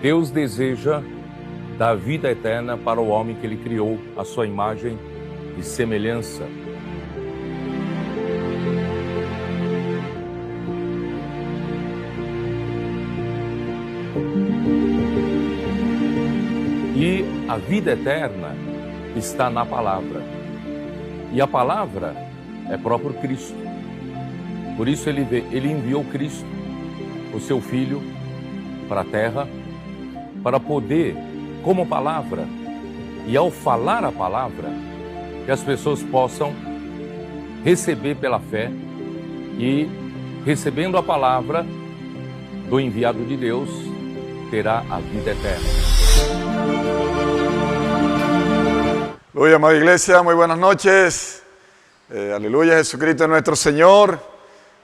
Deus deseja dar vida eterna para o homem que Ele criou, à sua imagem e semelhança. E a vida eterna está na palavra. E a palavra é próprio Cristo. Por isso ele enviou Cristo, o seu Filho, para a terra, para poder, como palavra, e ao falar a palavra, que as pessoas possam receber pela fé e, recebendo a palavra do enviado de Deus, terá a vida eterna. Aleluya, amada iglesia, muy buenas noches. Aleluya, Jesucristo es nuestro Señor.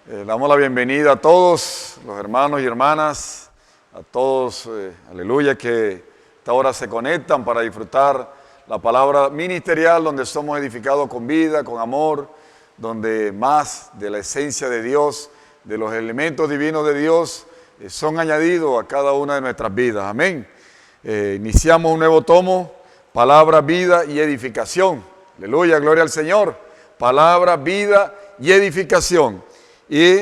Le damos la bienvenida a todos los hermanos y hermanas, a todos, aleluya, que esta hora se conectan para disfrutar la palabra ministerial, donde somos edificados con vida, con amor, donde más de la esencia de Dios, de los elementos divinos de Dios, son añadidos a cada una de nuestras vidas. Amén. Iniciamos un nuevo tomo, palabra, vida y edificación. Aleluya, gloria al Señor. Palabra, vida y edificación. Y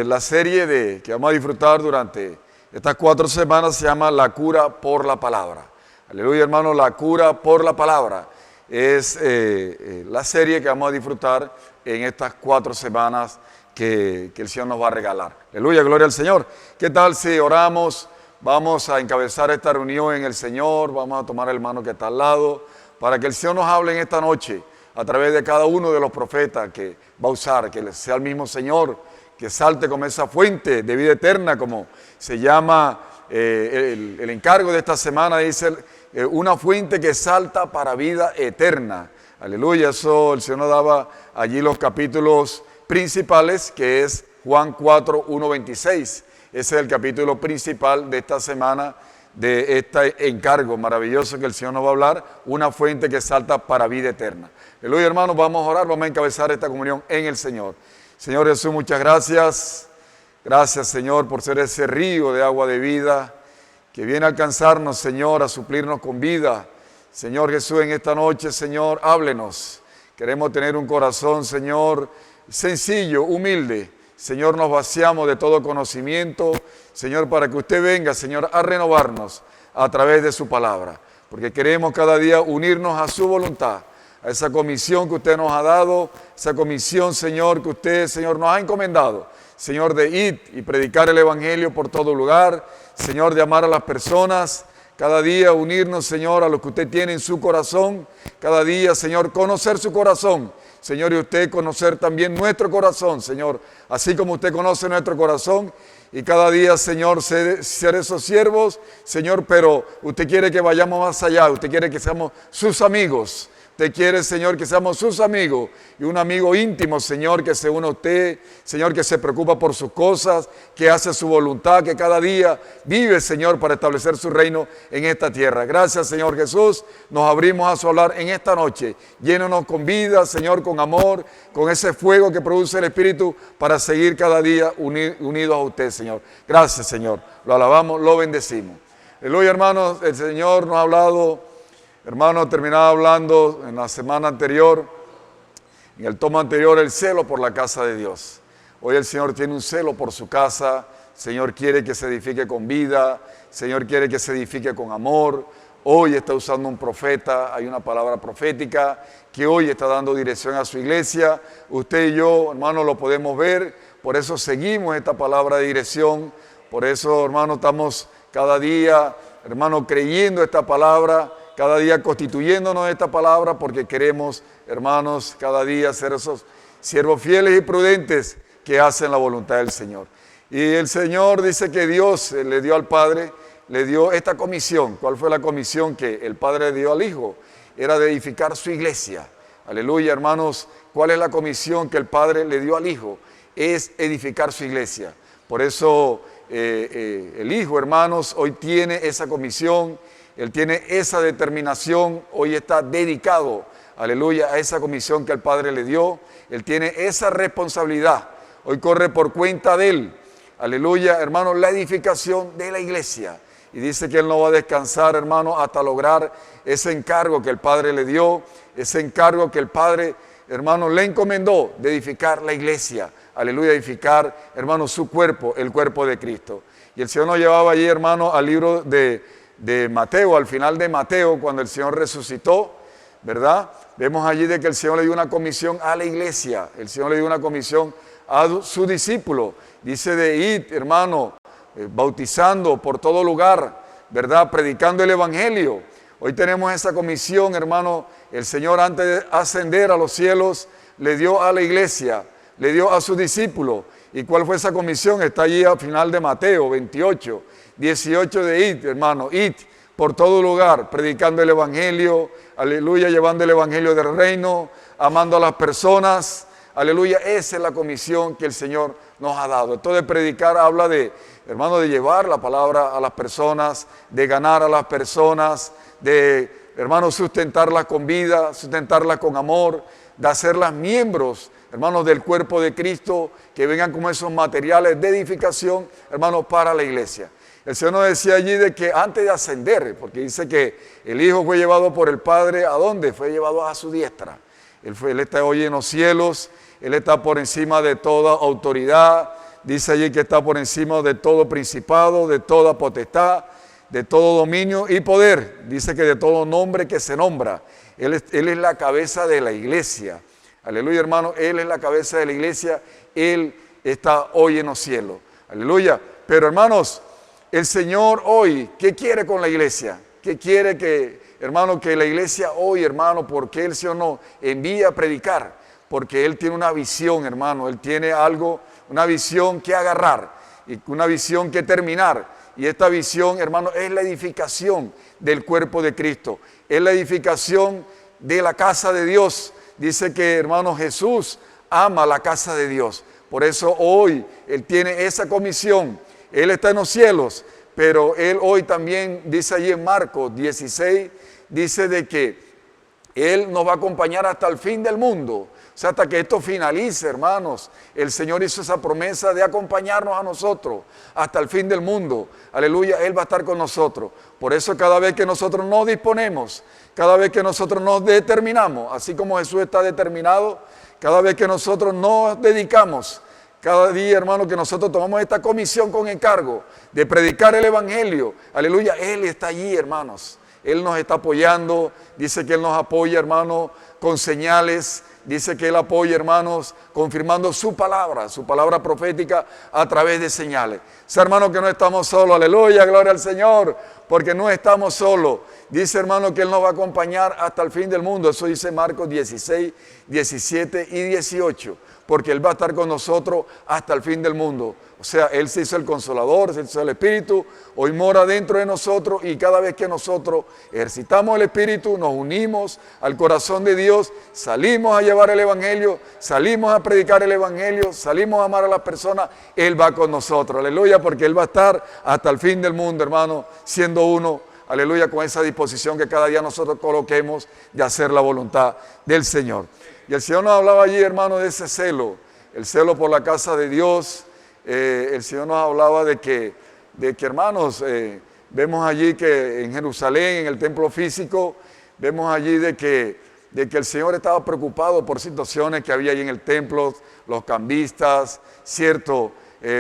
la serie que vamos a disfrutar durante estas 4 semanas se llama La cura por la palabra. Aleluya, hermano, la cura por la palabra. Es la serie que vamos a disfrutar en estas 4 semanas que el Señor nos va a regalar. Aleluya, gloria al Señor. ¿Qué tal si oramos? Vamos a encabezar esta reunión en el Señor, vamos a tomar el hermano que está al lado, para que el Señor nos hable en esta noche, a través de cada uno de los profetas que va a usar, que sea el mismo Señor, que salte como esa fuente de vida eterna, como se llama el encargo de esta semana, dice, una fuente que salta para vida eterna. Aleluya, eso el Señor nos daba allí los capítulos principales, que es Juan 4, 1, 26. Ese es el capítulo principal de esta semana, de este encargo maravilloso que el Señor nos va a hablar, una fuente que salta para vida eterna. Aleluya, hermanos, vamos a orar, vamos a encabezar esta comunión en el Señor. Señor Jesús, muchas gracias. Gracias, Señor, por ser ese río de agua de vida que viene a alcanzarnos, Señor, a suplirnos con vida. Señor Jesús, en esta noche, Señor, háblenos. Queremos tener un corazón, Señor, sencillo, humilde. Señor, nos vaciamos de todo conocimiento, Señor, para que usted venga, Señor, a renovarnos a través de su palabra, porque queremos cada día unirnos a su voluntad, a esa comisión que usted nos ha dado, esa comisión, Señor, que usted, Señor, nos ha encomendado, Señor, de ir y predicar el evangelio por todo lugar, Señor, de amar a las personas, cada día unirnos, Señor, a lo que usted tiene en su corazón, cada día, Señor, conocer su corazón, Señor, y usted conocer también nuestro corazón, Señor, así como usted conoce nuestro corazón, y cada día, Señor, ser esos siervos, Señor, pero usted quiere que vayamos más allá, usted quiere que seamos sus amigos, usted quiere, Señor, que seamos sus amigos, y un amigo íntimo, Señor, que se une a usted, Señor, que se preocupa por sus cosas, que hace su voluntad, que cada día vive, Señor, para establecer su reino en esta tierra. Gracias, Señor Jesús, nos abrimos a su hablar en esta noche. Llénanos con vida, Señor, con amor, con ese fuego que produce el Espíritu para seguir cada día unidos a usted, Señor. Gracias, Señor. Lo alabamos, lo bendecimos. Aleluya, hermanos, el Señor nos ha hablado. Hermano, terminaba hablando en la semana anterior, en el tomo anterior, el celo por la casa de Dios. Hoy el Señor tiene un celo por su casa, Señor quiere que se edifique con vida, Señor quiere que se edifique con amor. Hoy está usando un profeta, hay una palabra profética que hoy está dando dirección a su iglesia. Usted y yo, hermano, lo podemos ver, por eso seguimos esta palabra de dirección, por eso, hermano, estamos cada día, hermano, creyendo esta palabra, cada día constituyéndonos de esta palabra, porque queremos, hermanos, cada día ser esos siervos fieles y prudentes que hacen la voluntad del Señor. Y el Señor dice que Dios le dio al Padre, le dio esta comisión. ¿Cuál fue la comisión que el Padre le dio al Hijo? Era de edificar su iglesia. Aleluya, hermanos. ¿Cuál es la comisión que el Padre le dio al Hijo? Es edificar su iglesia. Por eso el Hijo, hermanos, hoy tiene esa comisión. Él tiene esa determinación, hoy está dedicado, aleluya, a esa comisión que el Padre le dio. Él tiene esa responsabilidad, hoy corre por cuenta de él, aleluya, hermanos, la edificación de la iglesia. y dice que Él no va a descansar, hermano, hasta lograr ese encargo que el Padre le dio, ese encargo que el Padre, hermano, le encomendó de edificar la iglesia. Aleluya, edificar, hermano, su cuerpo, el cuerpo de Cristo. Y el Señor nos llevaba allí, hermano, al libro de Mateo, al final de Mateo, cuando el Señor resucitó, ¿verdad? Vemos allí de que el Señor le dio una comisión a la iglesia, el Señor le dio una comisión a su discípulo. Dice de ir, hermano, bautizando por todo lugar, ¿verdad? Predicando el evangelio. Hoy tenemos esa comisión, hermano. El Señor, antes de ascender a los cielos, le dio a la iglesia, le dio a sus discípulos. ¿Y cuál fue esa comisión? Está allí al final de Mateo 28, 18 de id, hermano, id por todo lugar, predicando el evangelio, aleluya, llevando el evangelio del reino, amando a las personas, aleluya. Esa es la comisión que el Señor nos ha dado. Esto de predicar habla de, hermano, de llevar la palabra a las personas, de ganar a las personas, de, hermano, sustentarlas con vida, sustentarlas con amor, de hacerlas miembros, hermanos, del cuerpo de Cristo, que vengan como esos materiales de edificación, hermanos, para la iglesia. El Señor nos decía allí de que antes de ascender, porque dice que el Hijo fue llevado por el Padre, ¿a dónde? Fue llevado a su diestra. Él está hoy en los cielos, Él está por encima de toda autoridad, dice allí que está por encima de todo principado, de toda potestad, de todo dominio y poder. Dice que de todo nombre que se nombra. Él es la cabeza de la iglesia. Aleluya, hermano, Él es la cabeza de la iglesia, Él está hoy en los cielos. Aleluya. Pero, hermanos, el Señor hoy, ¿qué quiere con la iglesia? ¿Qué quiere que, hermano, que la iglesia hoy, hermano, porque el Señor nos envía a predicar? Porque Él tiene una visión, hermano, Él tiene algo, una visión que agarrar y una visión que terminar. Y esta visión, hermano, es la edificación del cuerpo de Cristo, es la edificación de la casa de Dios. Dice que, hermano, Jesús ama la casa de Dios. Por eso hoy Él tiene esa comisión. Él está en los cielos, pero Él hoy también, dice allí en Marcos 16, dice de que Él nos va a acompañar hasta el fin del mundo. O sea, hasta que esto finalice, hermanos. El Señor hizo esa promesa de acompañarnos a nosotros hasta el fin del mundo. Aleluya, Él va a estar con nosotros. Por eso cada vez que nosotros nos disponemos, cada vez que nosotros nos determinamos, así como Jesús está determinado, cada vez que nosotros nos dedicamos, cada día, hermano, que nosotros tomamos esta comisión con encargo de predicar el evangelio, aleluya, Él está allí, hermanos. Él nos está apoyando, dice que Él nos apoya, hermano, con señales, dice que Él apoya, hermanos, confirmando su palabra profética a través de señales. O sea, hermano, que no estamos solos, aleluya, gloria al Señor, porque no estamos solos. Dice, hermano, que Él nos va a acompañar hasta el fin del mundo. Eso dice Marcos 16, 17 y 18. Porque Él va a estar con nosotros hasta el fin del mundo. O sea, Él se hizo el Consolador, se hizo el Espíritu, hoy mora dentro de nosotros y cada vez que nosotros ejercitamos el Espíritu, nos unimos al corazón de Dios, salimos a llevar el Evangelio, salimos a predicar el Evangelio, salimos a amar a las personas, Él va con nosotros, aleluya, porque Él va a estar hasta el fin del mundo, hermano, siendo uno, aleluya, con esa disposición que cada día nosotros coloquemos de hacer la voluntad del Señor. Y el Señor nos hablaba allí, hermano, de ese celo, el celo por la casa de Dios. El Señor nos hablaba de que hermanos, vemos allí que en Jerusalén, en el templo físico, vemos allí de que el Señor estaba preocupado por situaciones que había allí en el templo, los cambistas, ciertos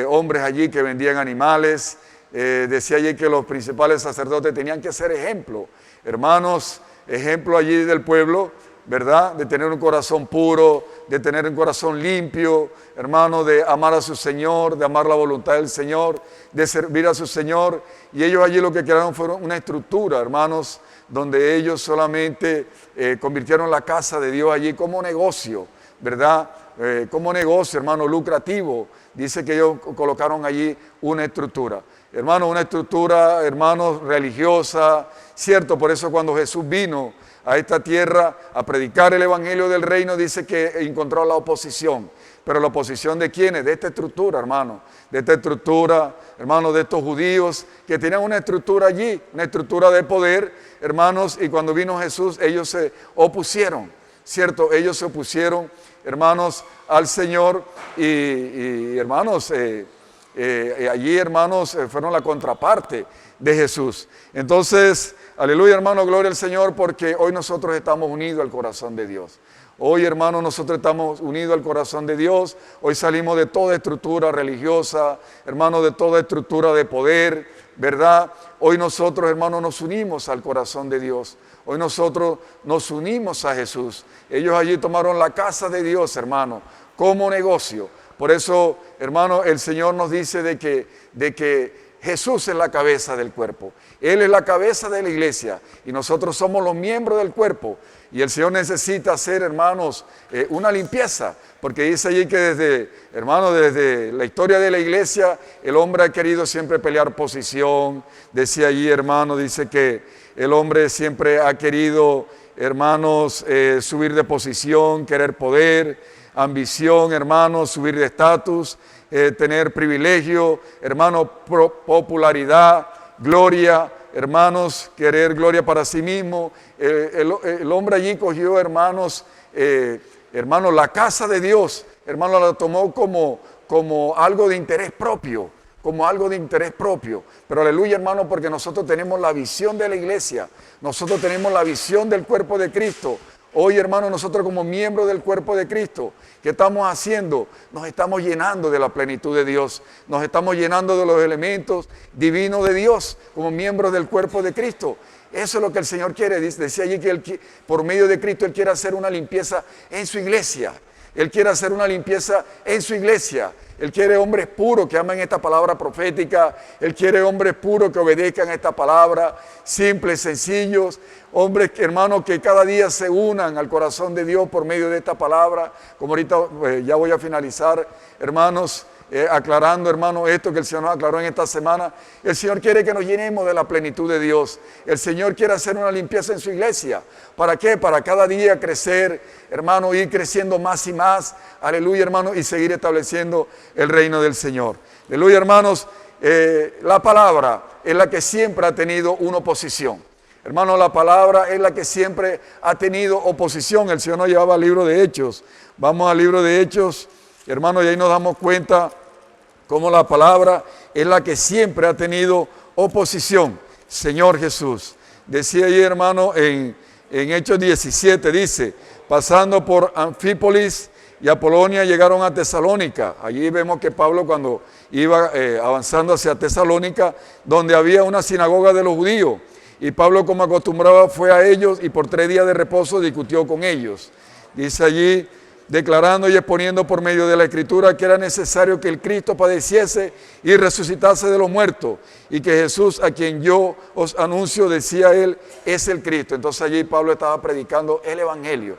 hombres allí que vendían animales. Decía allí que los principales sacerdotes tenían que ser ejemplo, hermanos, ejemplo allí del pueblo, ¿verdad? De tener un corazón puro, de tener un corazón limpio, hermano, de amar a su Señor, de amar la voluntad del Señor, de servir a su Señor. Y ellos allí lo que crearon fue una estructura, hermanos, donde ellos solamente convirtieron la casa de Dios allí como negocio, ¿verdad? Como negocio, hermano, lucrativo. Dice que ellos colocaron allí una estructura. Hermano, una estructura, hermanos, religiosa, ¿cierto? Por eso cuando Jesús vino a esta tierra a predicar el evangelio del reino, dice que encontró la oposición. Pero la oposición ¿de quiénes? De esta estructura, hermano. De esta estructura, hermanos, de estos judíos que tenían una estructura allí, una estructura de poder, hermanos, y cuando vino Jesús ellos se opusieron, ¿cierto? Ellos se opusieron, hermanos, al Señor y hermanos, allí, hermanos, fueron la contraparte de Jesús. Entonces, aleluya, hermano, gloria al Señor, porque hoy nosotros estamos unidos al corazón de Dios. Hoy, hermano, nosotros estamos unidos al corazón de Dios. Hoy salimos de toda estructura religiosa, hermano, de toda estructura de poder, ¿verdad? Hoy nosotros, hermano, nos unimos al corazón de Dios. Hoy nosotros nos unimos a Jesús. Ellos allí tomaron la casa de Dios, hermano, como negocio. Por eso, hermano, el Señor nos dice de que Jesús es la cabeza del cuerpo. Él es la cabeza de la iglesia y nosotros somos los miembros del cuerpo. Y el Señor necesita hacer, hermanos, una limpieza, porque dice allí que desde la historia de la iglesia, el hombre ha querido siempre pelear posición. Decía allí, hermano, dice que el hombre siempre ha querido, hermanos, subir de posición, querer poder, ambición, hermanos, subir de estatus, tener privilegio, hermano, popularidad, gloria, hermanos, querer gloria para sí mismo. El hombre allí cogió, hermanos, la casa de Dios, hermano, la tomó como algo de interés propio, Pero aleluya, hermano, porque nosotros tenemos la visión de la iglesia, nosotros tenemos la visión del cuerpo de Cristo. Hoy, hermano, nosotros como miembros del cuerpo de Cristo, ¿qué estamos haciendo? Nos estamos llenando de la plenitud de Dios, nos estamos llenando de los elementos divinos de Dios como miembros del cuerpo de Cristo. Eso es lo que el Señor quiere. Decía allí que por medio de Cristo Él quiere hacer una limpieza en su iglesia. Él quiere hacer una limpieza en su iglesia. Él quiere hombres puros que amen esta palabra profética. Él quiere hombres puros que obedezcan esta palabra, simples, sencillos. Hombres, hermanos, que cada día se unan al corazón de Dios por medio de esta palabra. Como ahorita ya voy a finalizar, hermanos, aclarando, hermano, esto que el Señor nos aclaró en esta semana. El Señor quiere que nos llenemos de la plenitud de Dios. El Señor quiere hacer una limpieza en su iglesia. ¿Para qué? Para cada día crecer, hermano, ir creciendo más y más. Aleluya, hermano, y seguir estableciendo el reino del Señor. Aleluya, hermanos. La palabra es la que siempre ha tenido una oposición. Hermano, la palabra es la que siempre ha tenido oposición. El Señor nos llevaba al libro de Hechos. Vamos al libro de Hechos, hermano, y ahí nos damos cuenta cómo la palabra es la que siempre ha tenido oposición. Señor Jesús. Decía ahí, hermano, en Hechos 17, dice, pasando por Anfípolis y Apolonia llegaron a Tesalónica. Allí vemos que Pablo cuando iba avanzando hacia Tesalónica, donde había una sinagoga de los judíos. Y Pablo, como acostumbraba, fue a ellos y por 3 días de reposo discutió con ellos. Dice allí, declarando y exponiendo por medio de la Escritura que era necesario que el Cristo padeciese y resucitase de los muertos, y que Jesús, a quien yo os anuncio, decía él, es el Cristo. Entonces allí Pablo estaba predicando el Evangelio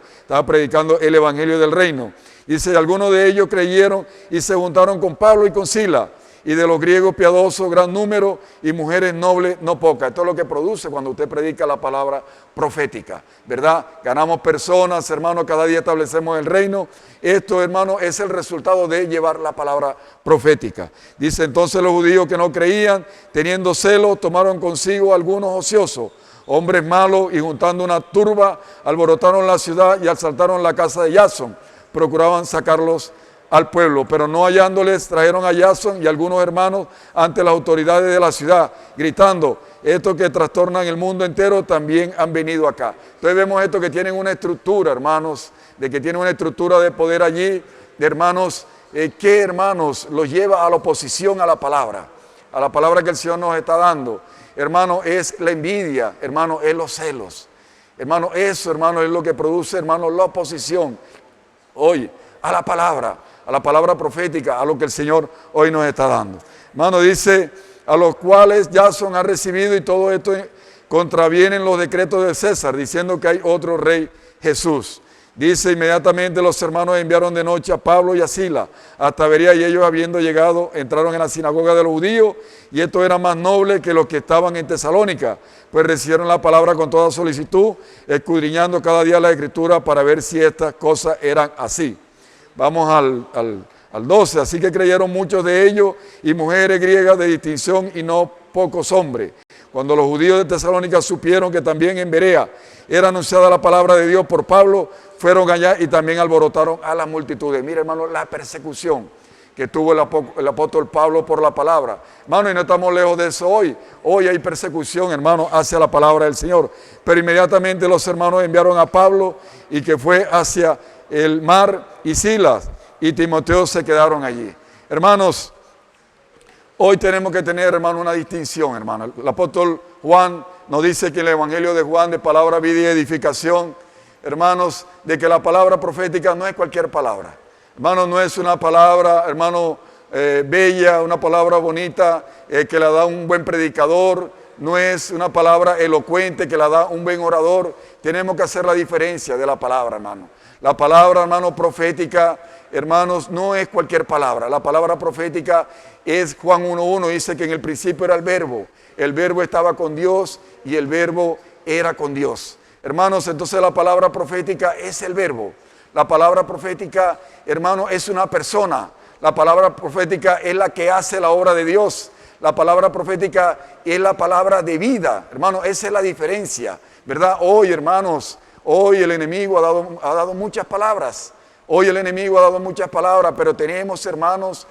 del reino. Dice, algunos de ellos creyeron y se juntaron con Pablo y con Silas, y de los griegos piadosos gran número y mujeres nobles no pocas. Esto es lo que produce cuando usted predica la palabra profética, ¿verdad? Ganamos personas, hermanos, cada día establecemos el reino. Esto, hermano, es el resultado de llevar la palabra profética. Dice, entonces los judíos que no creían, teniendo celo, tomaron consigo algunos ociosos, hombres malos, y juntando una turba, alborotaron la ciudad y asaltaron la casa de Jasón. Procuraban sacarlos al pueblo, pero no hallándoles, trajeron a Jasón y algunos hermanos ante las autoridades de la ciudad, gritando, estos que trastornan el mundo entero también han venido acá. Entonces vemos esto que tienen una estructura, hermanos, de que tienen una estructura de poder allí, de hermanos, que hermanos los lleva a la oposición a la palabra que el Señor nos está dando. Hermano, es la envidia, hermano, es los celos. Hermano, eso, hermano, es lo que produce, hermano, la oposición hoy a la palabra profética, a lo que el Señor hoy nos está dando. Hermano, dice, a los cuales Jasón ha recibido, y todo esto contravienen los decretos de César, diciendo que hay otro rey, Jesús. Dice, inmediatamente los hermanos enviaron de noche a Pablo y a Silas hasta Berea, y ellos, habiendo llegado, entraron en la sinagoga de los judíos, y esto era más noble que los que estaban en Tesalónica, pues recibieron la palabra con toda solicitud, escudriñando cada día la Escritura para ver si estas cosas eran así. Vamos al 12, así que creyeron muchos de ellos y mujeres griegas de distinción y no pocos hombres. Cuando los judíos de Tesalónica supieron que también en Berea era anunciada la palabra de Dios por Pablo, fueron allá y también alborotaron a las multitudes. Mira, hermano, la persecución que tuvo el apóstol Pablo por la palabra. Hermano, y no estamos lejos de eso hoy. Hoy hay persecución, hermano, hacia la palabra del Señor. Pero inmediatamente los hermanos enviaron a Pablo y que fue hacia el mar, y Silas y Timoteo se quedaron allí. Hermanos, hoy tenemos que tener, hermano, una distinción, hermano. El apóstol Juan nos dice que en el Evangelio de Juan, de palabra, vida y edificación, hermanos, de que la palabra profética no es cualquier palabra. Hermano, no es una palabra, hermano, bella, una palabra bonita que la da un buen predicador, no es una palabra elocuente que la da un buen orador. Tenemos que hacer la diferencia de la palabra, hermano. La palabra, hermano, profética, hermanos, no es cualquier palabra. La palabra profética es, Juan 1:1 dice que en el principio era el verbo estaba con Dios y el verbo era con Dios. Hermanos, entonces la palabra profética es el verbo. La palabra profética, hermano, es una persona. La palabra profética es la que hace la obra de Dios. La palabra profética es la palabra de vida. Hermano, esa es la diferencia, ¿verdad? Hoy, hermanos, hoy el enemigo ha dado muchas palabras. Hoy el enemigo ha dado muchas palabras, pero tenemos, hermanos,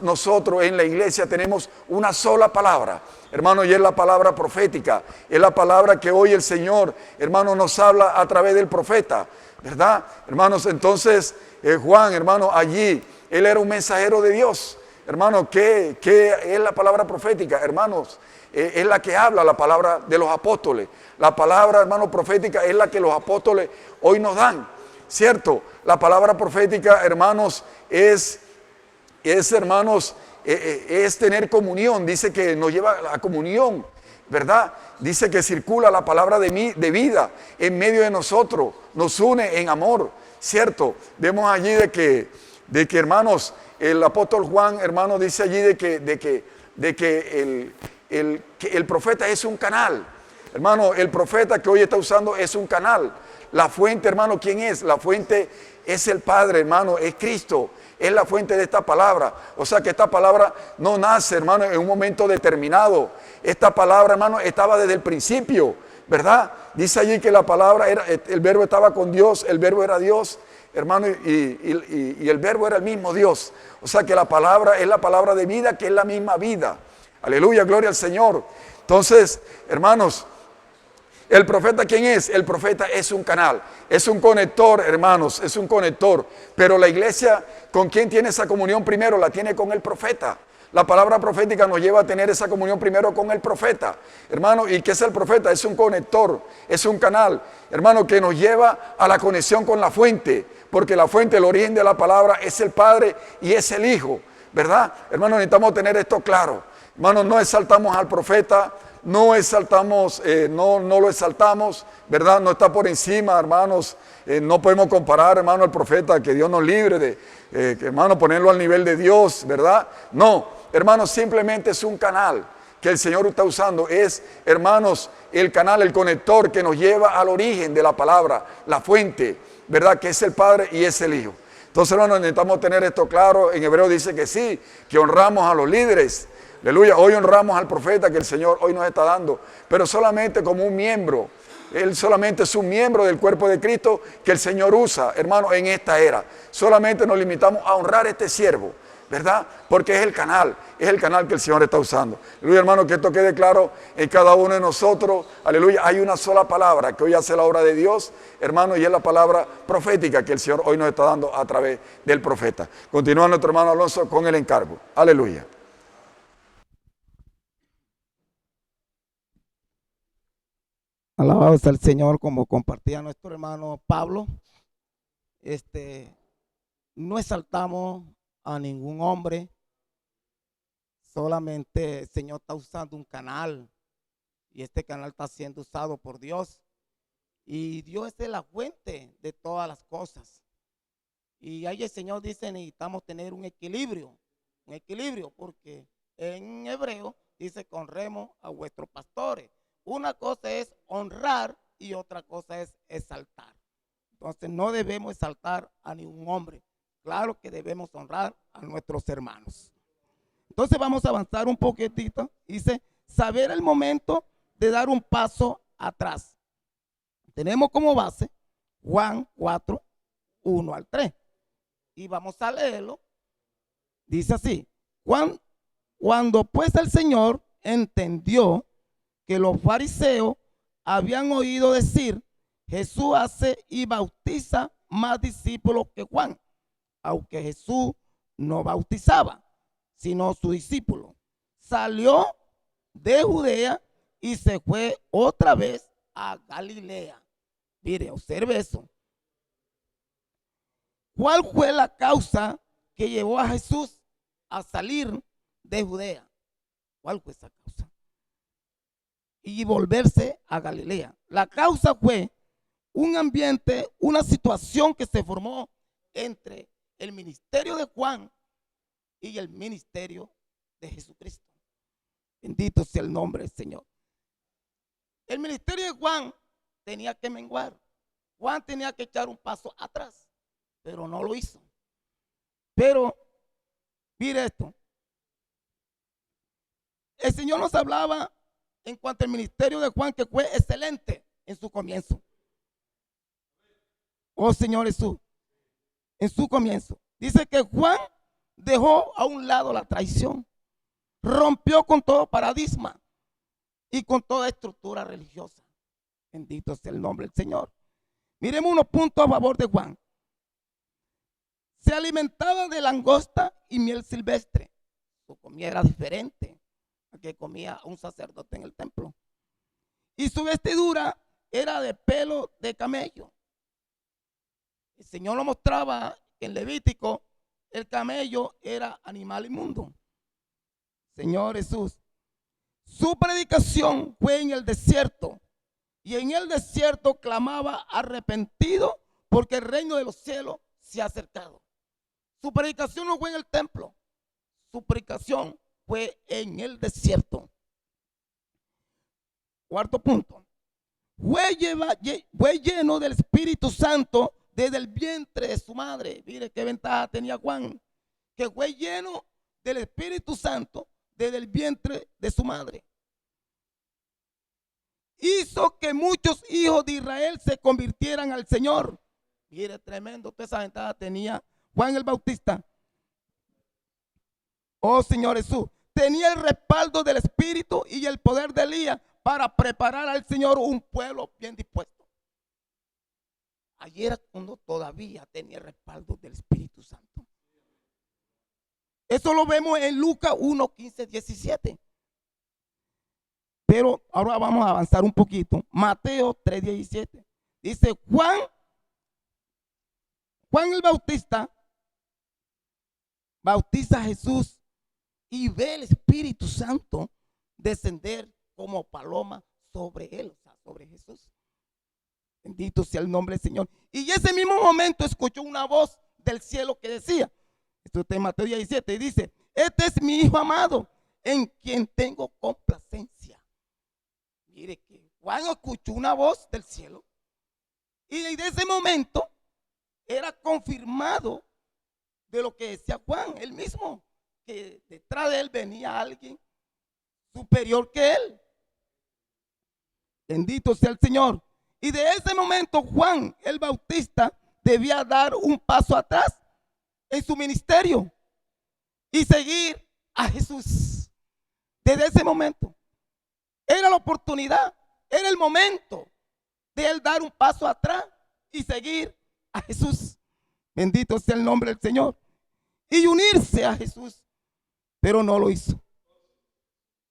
nosotros en la iglesia tenemos una sola palabra, hermano, y es la palabra profética. Es la palabra que hoy el Señor, hermano, nos habla a través del profeta, ¿verdad? Hermanos, entonces Juan, hermano, allí, él era un mensajero de Dios. Hermano, ¿qué es la palabra profética? Hermanos, es la que habla la palabra de los apóstoles. La palabra, hermano, profética es la que los apóstoles hoy nos dan, ¿cierto? La palabra profética, hermanos, es tener comunión. Dice que nos lleva a la comunión, ¿verdad? Dice que circula la palabra de vida en medio de nosotros, nos une en amor, ¿cierto? Vemos allí de que hermanos, el apóstol Juan, hermano, dice allí de que el profeta es un canal. Hermano, el profeta que hoy está usando es un canal. La fuente, hermano, ¿quién es? La fuente es el Padre, hermano, es Cristo. Es la fuente de esta palabra. O sea que esta palabra no nace, hermano, en un momento determinado. Esta palabra, hermano, estaba desde el principio, ¿verdad? Dice allí que la palabra el verbo estaba con Dios, el verbo era Dios, hermano, y el verbo era el mismo Dios. O sea que la palabra es la palabra de vida, que es la misma vida. Aleluya, gloria al Señor. Entonces, hermanos, ¿el profeta quién es? El profeta es un canal, es un conector, hermanos, es un conector. Pero la iglesia, ¿con quién tiene esa comunión primero? La tiene con el profeta. La palabra profética nos lleva a tener esa comunión primero con el profeta. Hermano, ¿y qué es el profeta? Es un conector, es un canal, hermano, que nos lleva a la conexión con la fuente. Porque la fuente, el origen de la palabra es el Padre y es el Hijo, ¿verdad? Hermano, necesitamos tener esto claro. Hermano, no exaltamos al profeta, no exaltamos, no lo exaltamos, ¿verdad? No está por encima, hermanos. No podemos comparar, hermano, al profeta, que Dios nos libre de, hermano, ponerlo al nivel de Dios, ¿verdad? No, hermanos, simplemente es un canal que el Señor está usando. Es, hermanos, el canal, el conector que nos lleva al origen de la palabra, la fuente, ¿verdad? Que es el Padre y es el Hijo. Entonces, hermanos, necesitamos tener esto claro. En Hebreo dice que sí, que honramos a los líderes. Aleluya, hoy honramos al profeta que el Señor hoy nos está dando, pero solamente como un miembro. Él solamente es un miembro del cuerpo de Cristo que el Señor usa, hermano, en esta era. Solamente nos limitamos a honrar a este siervo, ¿verdad? Porque es el canal que el Señor está usando. Aleluya, hermano, que esto quede claro en cada uno de nosotros. Aleluya, hay una sola palabra que hoy hace la obra de Dios, hermano, y es la palabra profética que el Señor hoy nos está dando a través del profeta. Continúa nuestro hermano Alonso con el encargo. Aleluya. Alabado sea el Señor, como compartía nuestro hermano Pablo. No exaltamos a ningún hombre, solamente el Señor está usando un canal y este canal está siendo usado por Dios. Y Dios es la fuente de todas las cosas. Y ahí el Señor dice, necesitamos tener un equilibrio, porque en hebreo dice que honremos a vuestros pastores. Una cosa es honrar y otra cosa es exaltar. Entonces no debemos exaltar a ningún hombre. Claro que debemos honrar a nuestros hermanos. Entonces vamos a avanzar un poquitito. Dice, saber el momento de dar un paso atrás. Tenemos como base Juan 4, 1 al 3. Y vamos a leerlo Dice así, cuando pues el Señor entendió que los fariseos habían oído decir, Jesús hace y bautiza más discípulos que Juan, aunque Jesús no bautizaba, sino su discípulo. Salió de Judea y se fue otra vez a Galilea. Mire, observe eso. ¿Cuál fue la causa que llevó a Jesús a salir de Judea? ¿Cuál fue esa causa? Y volverse a Galilea. La causa fue un ambiente, una situación que se formó entre el ministerio de Juan y el ministerio de Jesucristo. Bendito sea el nombre del Señor. El ministerio de Juan tenía que menguar. Juan tenía que echar un paso atrás, pero no lo hizo. Pero, mire esto. El Señor nos hablaba en cuanto al ministerio de Juan, que fue excelente en su comienzo. Oh Señor Jesús, en su comienzo. Dice que Juan dejó a un lado la traición, rompió con todo paradigma y con toda estructura religiosa. Bendito sea el nombre del Señor. Miremos unos puntos a favor de Juan. Se alimentaba de langosta y miel silvestre. Su comida era diferente a que comía un sacerdote en el templo. Y su vestidura era de pelo de camello. El Señor lo mostraba en Levítico. El camello era animal inmundo. Señor Jesús. Su predicación fue en el desierto. Y en el desierto clamaba arrepentido porque el reino de los cielos se ha acercado. Su predicación no fue en el templo. Su predicación fue en el desierto. Cuarto punto. Fue lleno del Espíritu Santo desde el vientre de su madre. Mire qué ventaja tenía Juan. Que fue lleno del Espíritu Santo desde el vientre de su madre. Hizo que muchos hijos de Israel se convirtieran al Señor. Mire, tremendo, toda esa ventaja tenía Juan el Bautista. Oh Señor Jesús, tenía el respaldo del Espíritu y el poder de Elías para preparar al Señor un pueblo bien dispuesto. Ayer era cuando todavía tenía el respaldo del Espíritu Santo. Eso lo vemos en Lucas 1, 15, 17. Pero ahora vamos a avanzar un poquito. Mateo 3, 17. Dice Juan el Bautista bautiza a Jesús y ve el Espíritu Santo descender como paloma sobre él, o sea, sobre Jesús. Bendito sea el nombre del Señor. Y ese mismo momento escuchó una voz del cielo que decía, esto está en Mateo 17, y dice, este es mi Hijo amado, en quien tengo complacencia. Mire que Juan escuchó una voz del cielo y desde ese momento era confirmado de lo que decía Juan, él mismo, que detrás de él venía alguien superior que él. Bendito sea el Señor. Y de ese momento Juan el Bautista debía dar un paso atrás en su ministerio y seguir a Jesús. Desde ese momento era la oportunidad, era el momento de él dar un paso atrás y seguir a Jesús. Bendito sea el nombre del Señor. Y unirse a Jesús. Pero no lo hizo.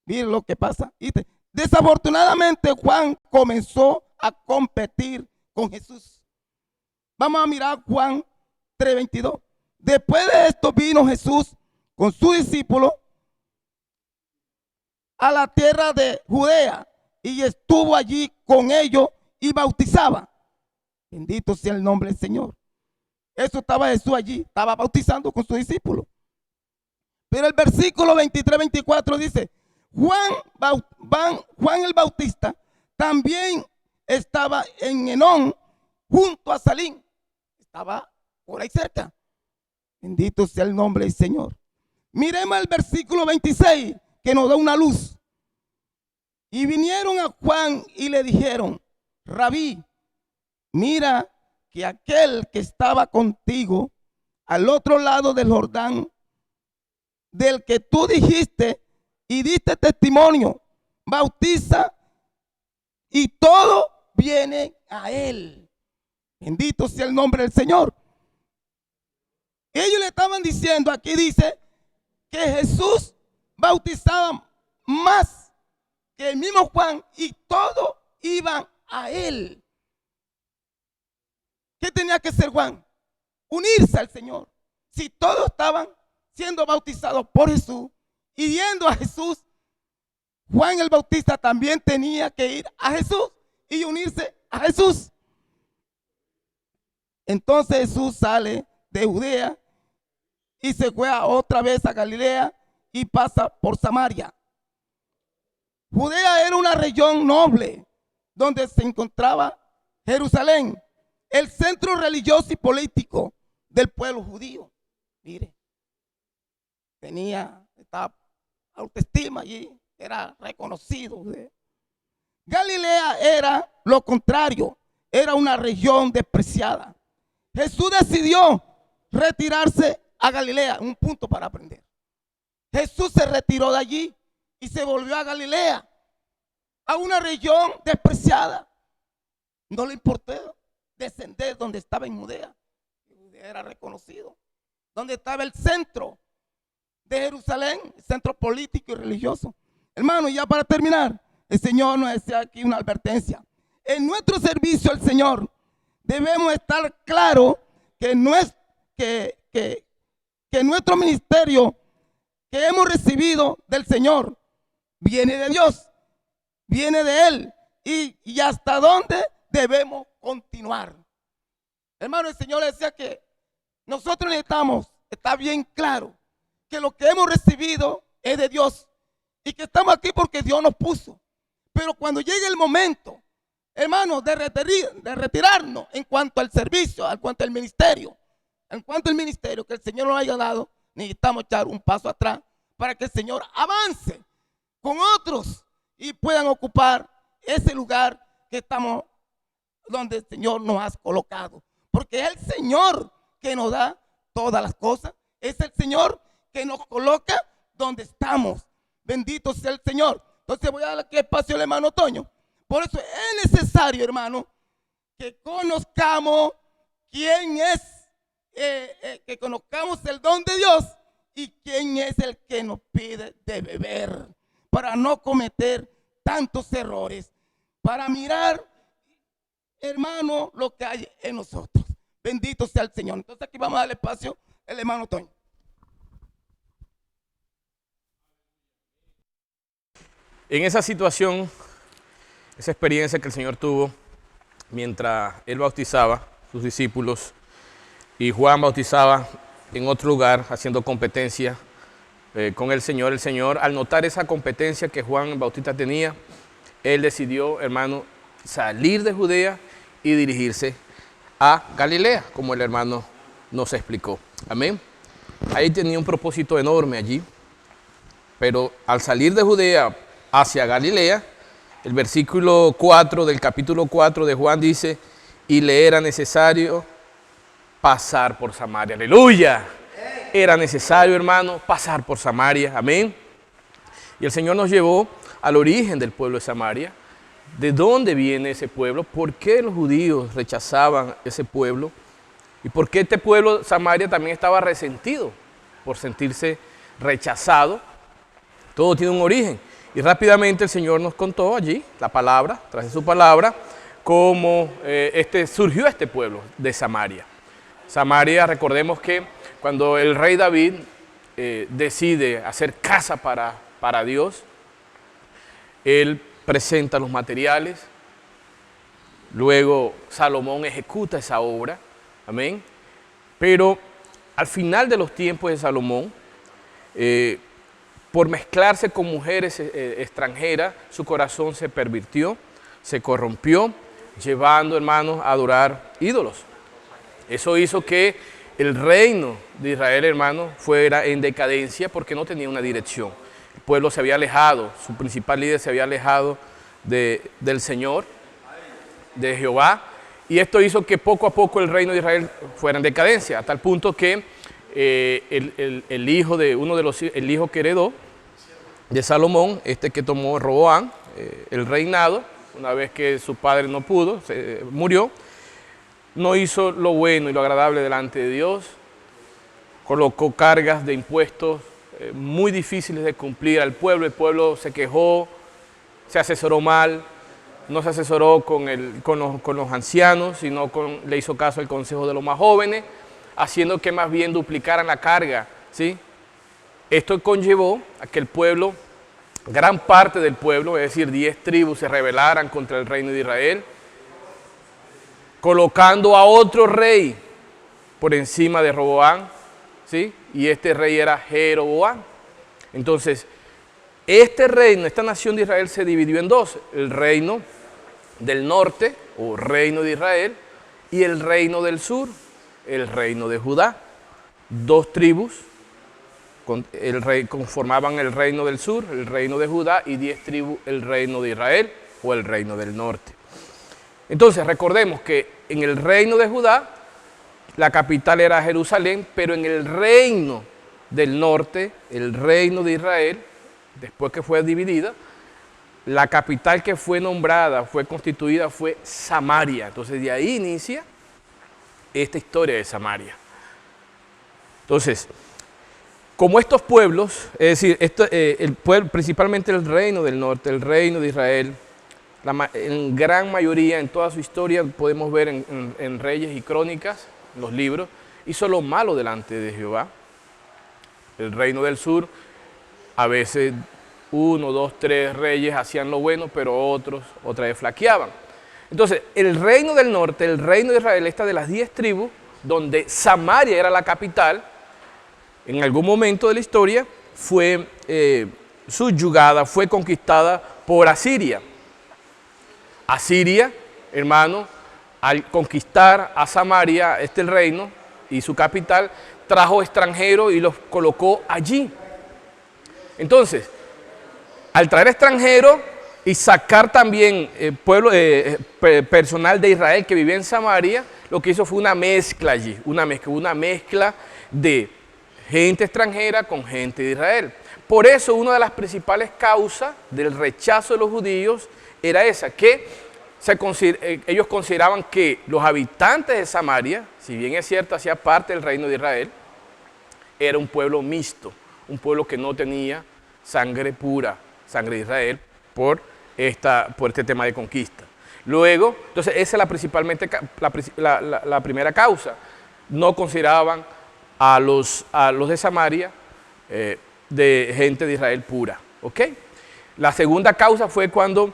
Miren lo que pasa. Desafortunadamente Juan comenzó a competir con Jesús. Vamos a mirar Juan 3:22. Después de esto vino Jesús con su discípulo a la tierra de Judea y estuvo allí con ellos y bautizaba. Bendito sea el nombre del Señor. Eso estaba Jesús allí, estaba bautizando con sus discípulos. Pero el versículo 23-24 dice, Juan el Bautista también estaba en Enón junto a Salim. Estaba por ahí cerca. Bendito sea el nombre del Señor. Miremos el versículo 26 que nos da una luz. Y vinieron a Juan y le dijeron, Rabí, mira que aquel que estaba contigo al otro lado del Jordán del que tú dijiste y diste testimonio, bautiza y todo viene a él. Bendito sea el nombre del Señor. Ellos le estaban diciendo, aquí dice, que Jesús bautizaba más que el mismo Juan y todos iban a él. ¿Qué tenía que hacer Juan? Unirse al Señor. Si todos estaban siendo bautizados por Jesús y yendo a Jesús, Juan el Bautista también tenía que ir a Jesús y unirse a Jesús. Entonces Jesús sale de Judea y se fue otra vez a Galilea y pasa por Samaria. Judea era una región noble donde se encontraba Jerusalén, el centro religioso y político del pueblo judío. Mire, tenía esta autoestima allí, era reconocido. Galilea era lo contrario, era una región despreciada. Jesús decidió retirarse a Galilea, un punto para aprender. Jesús se retiró de allí y se volvió a Galilea, a una región despreciada. No le importó descender donde estaba en Judea. Judea era reconocido, donde estaba el centro de Jerusalén, el centro político y religioso. Hermano, ya para terminar, el Señor nos hace aquí una advertencia. En nuestro servicio al Señor debemos estar claros que nuestro ministerio que hemos recibido del Señor viene de Dios, viene de Él, y hasta dónde debemos continuar. Hermano, el Señor decía que nosotros necesitamos estar bien claro que lo que hemos recibido es de Dios y que estamos aquí porque Dios nos puso. Pero cuando llegue el momento, hermano, de retirarnos en cuanto al servicio, en cuanto al ministerio, que el Señor nos haya dado, necesitamos echar un paso atrás para que el Señor avance con otros y puedan ocupar ese lugar que estamos, donde el Señor nos ha colocado. Porque es el Señor que nos da todas las cosas. Es el Señor que nos coloca donde estamos. Bendito sea el Señor. Entonces voy a dar aquí espacio al hermano Toño. Por eso es necesario, hermano, que conozcamos quién es, que conozcamos el don de Dios y quién es el que nos pide de beber, para no cometer tantos errores, para mirar, hermano, lo que hay en nosotros. Bendito sea el Señor. Entonces aquí vamos a darle espacio al hermano Toño. En esa situación, esa experiencia que el Señor tuvo mientras Él bautizaba a sus discípulos y Juan bautizaba en otro lugar haciendo competencia con el Señor, al notar esa competencia que Juan Bautista tenía, Él decidió, hermano, salir de Judea y dirigirse a Galilea, como el hermano nos explicó. Amén. Ahí tenía un propósito enorme allí, pero al salir de Judea hacia Galilea, el versículo 4 del capítulo 4 de Juan dice, y le era necesario pasar por Samaria. ¡Aleluya! Era necesario, hermano, pasar por Samaria. Amén. Y el Señor nos llevó al origen del pueblo de Samaria. ¿De dónde viene ese pueblo? ¿Por qué los judíos rechazaban ese pueblo? ¿Y por qué este pueblo, Samaria, también estaba resentido por sentirse rechazado? Todo tiene un origen. Y rápidamente el Señor nos contó allí, la palabra, tras de su palabra, cómo surgió este pueblo de Samaria. Samaria, recordemos que cuando el rey David decide hacer casa para Dios, él presenta los materiales, luego Salomón ejecuta esa obra, amén. Pero al final de los tiempos de Salomón, por mezclarse con mujeres extranjeras, su corazón se pervirtió, se corrompió, llevando, hermanos, a adorar ídolos. Eso hizo que el reino de Israel, hermanos, fuera en decadencia porque no tenía una dirección. El pueblo se había alejado, su principal líder se había alejado del Señor, de Jehová, y esto hizo que poco a poco el reino de Israel fuera en decadencia, a tal punto que el hijo de uno de los el hijo que heredó de Salomón, que tomó Roboam el reinado, una vez que su padre no pudo, murió, no hizo lo bueno y lo agradable delante de Dios, colocó cargas de impuestos muy difíciles de cumplir al pueblo. El pueblo se quejó, se asesoró mal, no se asesoró con los ancianos, sino le hizo caso al consejo de los más jóvenes, haciendo que más bien duplicaran la carga, ¿sí? Esto conllevó a que el pueblo, gran parte del pueblo, es decir, 10 tribus, se rebelaran contra el reino de Israel, colocando a otro rey por encima de Roboam, ¿sí? Y este rey era Jeroboam. Entonces, este reino, esta nación de Israel se dividió en dos: el reino del norte, o reino de Israel, y el reino del sur, el reino de Judá. Dos tribus conformaban el reino del sur, el reino de Judá, y 10 tribus el reino de Israel, o el reino del norte. Entonces, recordemos que en el reino de Judá, la capital era Jerusalén, pero en el reino del norte, el reino de Israel, después que fue dividida, la capital que fue nombrada, fue constituida, fue Samaria. Entonces, de ahí inicia esta historia de Samaria. Entonces, como estos pueblos, es decir, principalmente el reino del norte, el reino de Israel, en gran mayoría, en toda su historia, podemos ver en Reyes y Crónicas, en los libros, hizo lo malo delante de Jehová. El reino del sur, a veces 1, 2, 3 reyes hacían lo bueno, pero otros otra vez flaqueaban. Entonces, el reino del norte, el reino de Israel, esta de las 10 tribus, donde Samaria era la capital, en algún momento de la historia fue subyugada, fue conquistada por Asiria. Asiria, hermano, al conquistar a Samaria, el reino y su capital, trajo extranjeros y los colocó allí. Entonces, al traer extranjeros y sacar también personal de Israel que vivía en Samaria, lo que hizo fue una mezcla allí, una mezcla de gente extranjera con gente de Israel. Por eso, una de las principales causas del rechazo de los judíos era esa, que ellos consideraban que los habitantes de Samaria, si bien es cierto, hacía parte del reino de Israel, era un pueblo mixto, un pueblo que no tenía sangre pura, sangre de Israel, por este tema de conquista. Luego, entonces esa es la primera causa. No consideraban a los de Samaria de gente de Israel pura. ¿Ok? La segunda causa fue cuando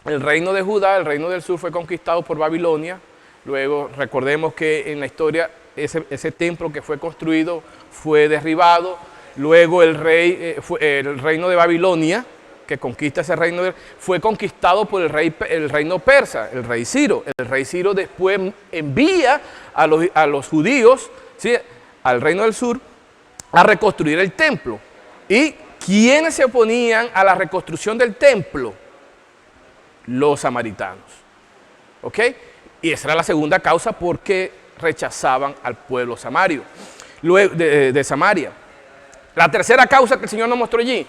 el reino de Judá, el reino del sur, fue conquistado por Babilonia. Luego, recordemos que en la historia ese templo que fue construido fue derribado. Luego el reino de Babilonia, que conquista ese reino, fue conquistado por el reino persa, el rey Ciro. El rey Ciro después envía a los judíos, ¿sí?, al reino del sur a reconstruir el templo. ¿Y quiénes se oponían a la reconstrucción del templo? Los samaritanos. ¿Ok? Y esa era la segunda causa porque rechazaban al pueblo samario, de Samaria. La tercera causa que el Señor nos mostró allí,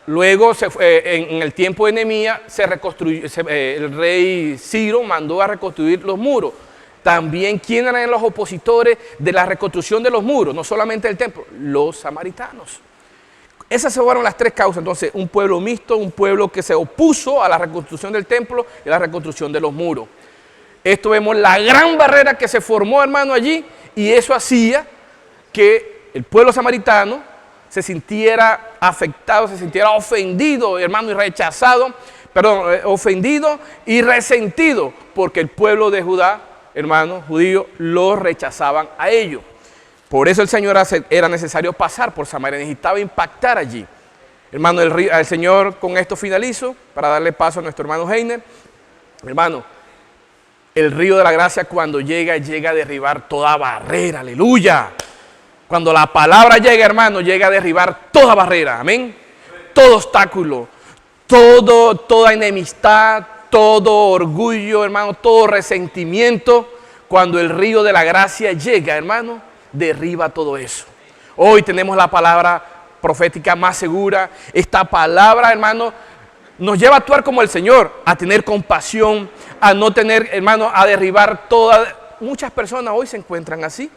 luego en el tiempo de Nehemías el rey Ciro mandó a reconstruir los muros. También, ¿quiénes eran los opositores de la reconstrucción de los muros? No solamente del templo, los samaritanos. Esas fueron las tres causas. Entonces, un pueblo mixto, un pueblo que se opuso a la reconstrucción del templo y a la reconstrucción de los muros. Esto vemos la gran barrera que se formó, hermano, allí, y eso hacía que el pueblo samaritano se sintiera afectado, se sintiera ofendido, hermano, y rechazado, ofendido y resentido, porque el pueblo de Judá, hermano, judío, lo rechazaban a ellos. Por eso el Señor era necesario pasar por Samaria, necesitaba impactar allí. Hermano, el Señor, con esto finalizo, para darle paso a nuestro hermano Heiner. Hermano, el río de la gracia cuando llega a derribar toda barrera, aleluya. Cuando la palabra llega, hermano, llega a derribar toda barrera, amén. Todo obstáculo, toda enemistad, todo orgullo, hermano, todo resentimiento. Cuando el río de la gracia llega, hermano, derriba todo eso. Hoy tenemos la palabra profética más segura. Esta palabra, hermano, nos lleva a actuar como el Señor, a tener compasión, a no tener, hermano, a derribar todas. Muchas personas hoy se encuentran así,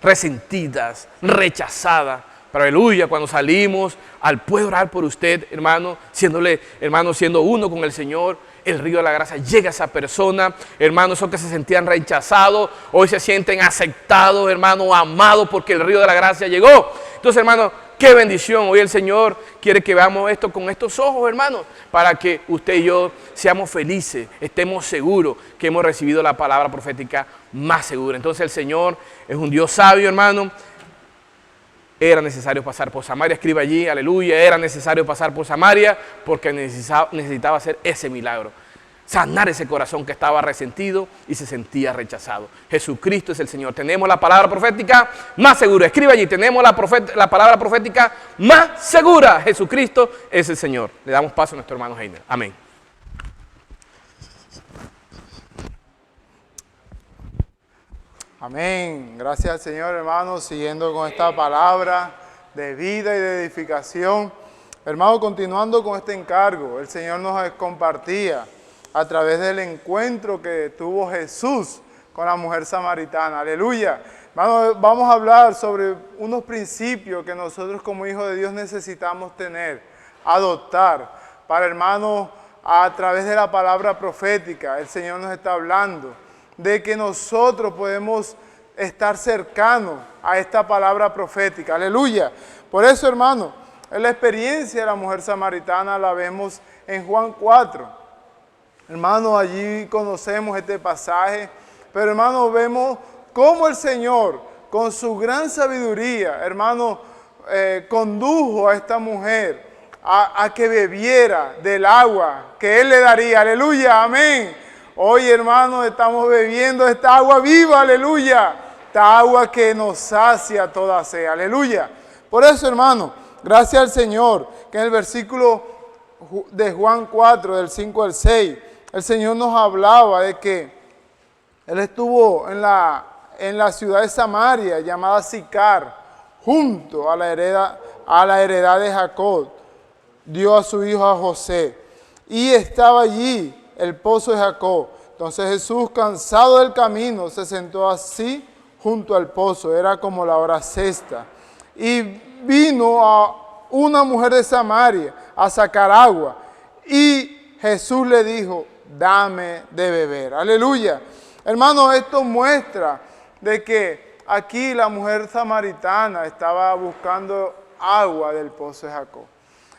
resentidas, rechazadas. Pero aleluya, cuando salimos al puedo orar por usted, hermano, siendo uno con el Señor, el río de la gracia llega a esa persona, hermano, esos que se sentían rechazados, hoy se sienten aceptados, hermano, amados, porque el río de la gracia llegó. Entonces, hermano, qué bendición. Hoy el Señor quiere que veamos esto con estos ojos, hermano, para que usted y yo seamos felices, estemos seguros que hemos recibido la palabra profética más segura. Entonces el Señor es un Dios sabio, hermano. Era necesario pasar por Samaria, escriba allí, aleluya, era necesario pasar por Samaria porque necesitaba hacer ese milagro. Sanar ese corazón que estaba resentido y se sentía rechazado. Jesucristo es el Señor. Tenemos la palabra profética más segura. Escriba allí, tenemos la palabra profética más segura. Jesucristo es el Señor. Le damos paso a nuestro hermano Heiner. Amén. Amén. Gracias al Señor, hermanos, siguiendo con esta palabra de vida y de edificación. Hermano, continuando con este encargo, el Señor nos compartía a través del encuentro que tuvo Jesús con la mujer samaritana. Aleluya. Hermano, vamos a hablar sobre unos principios que nosotros como hijos de Dios necesitamos tener, adoptar, para, hermano, a través de la palabra profética. El Señor nos está hablando de que nosotros podemos estar cercanos a esta palabra profética. Aleluya. Por eso, hermano, la experiencia de la mujer samaritana la vemos en Juan 4. Hermano, allí conocemos este pasaje, pero, hermano, vemos cómo el Señor, con su gran sabiduría, hermano, condujo a esta mujer a que bebiera del agua que Él le daría. Aleluya, amén. Hoy, hermanos, estamos bebiendo esta agua viva, aleluya. Esta agua que nos sacia toda sed, aleluya. Por eso, hermano, gracias al Señor, que en el versículo de Juan 4, del 5 al 6, el Señor nos hablaba de que Él estuvo en la ciudad de Samaria, llamada Sicar, junto a la heredad de Jacob. Dio a su hijo a José, y estaba allí el pozo de Jacob. Entonces Jesús, cansado del camino, se sentó así junto al pozo. Era como la hora sexta. Y vino a una mujer de Samaria a sacar agua. Y Jesús le dijo, dame de beber. Aleluya. Hermano, esto muestra de que aquí la mujer samaritana estaba buscando agua del pozo de Jacob.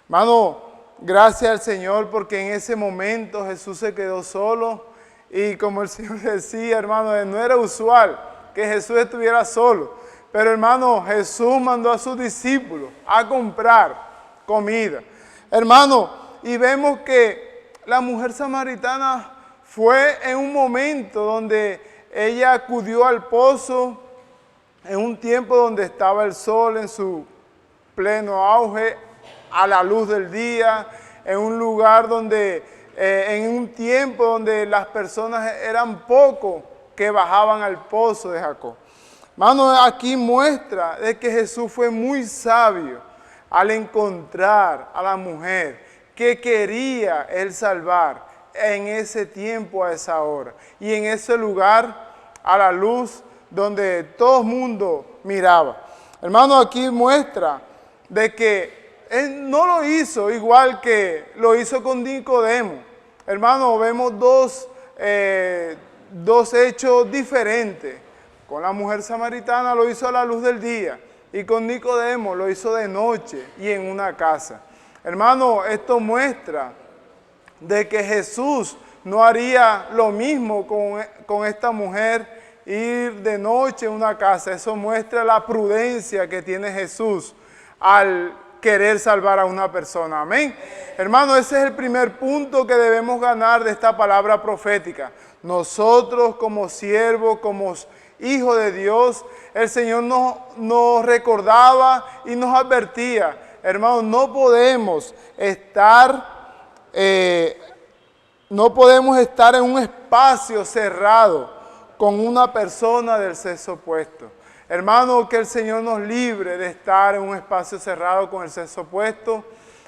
Hermano, gracias al Señor porque en ese momento Jesús se quedó solo y como el Señor decía, hermano, no era usual que Jesús estuviera solo. Pero, hermano, Jesús mandó a sus discípulos a comprar comida. Hermano, y vemos que la mujer samaritana fue en un momento donde ella acudió al pozo, en un tiempo donde estaba el sol en su pleno auge, a la luz del día, en un lugar donde, en un tiempo donde las personas eran pocos que bajaban al pozo de Jacob. Hermano, aquí muestra de que Jesús fue muy sabio al encontrar a la mujer que quería Él salvar en ese tiempo, a esa hora, y en ese lugar, a la luz donde todo el mundo miraba. Hermano, aquí muestra de que Él no lo hizo igual que lo hizo con Nicodemo. Hermano, vemos dos hechos diferentes. Con la mujer samaritana lo hizo a la luz del día y con Nicodemo lo hizo de noche y en una casa. Hermano, esto muestra de que Jesús no haría lo mismo con esta mujer, ir de noche en una casa. Eso muestra la prudencia que tiene Jesús al querer salvar a una persona. Amén. Hermano, ese es el primer punto que debemos ganar de esta palabra profética. Nosotros como siervos, como hijos de Dios, el Señor nos recordaba y nos advertía. Hermano, no podemos estar en un espacio cerrado con una persona del sexo opuesto. Hermano, que el Señor nos libre de estar en un espacio cerrado con el sexo opuesto.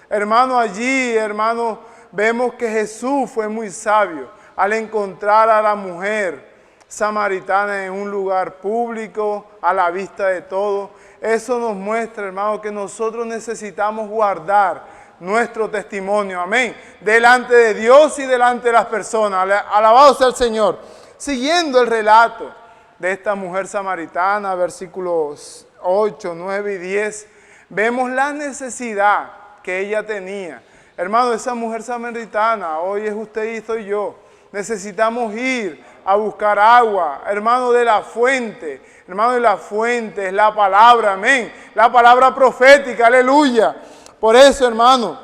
Hermano, allí, hermano, vemos que Jesús fue muy sabio al encontrar a la mujer samaritana en un lugar público, a la vista de todos. Eso nos muestra, hermano, que nosotros necesitamos guardar nuestro testimonio, amén, delante de Dios y delante de las personas. Alabado sea el Señor. Siguiendo el relato de esta mujer samaritana, versículos 8, 9 y 10, vemos la necesidad que ella tenía. Hermano, esa mujer samaritana, hoy es usted y soy yo. Necesitamos ir a buscar agua, hermano, de la fuente. Hermano, de la fuente es la palabra, amén. La palabra profética, aleluya. Por eso, hermano,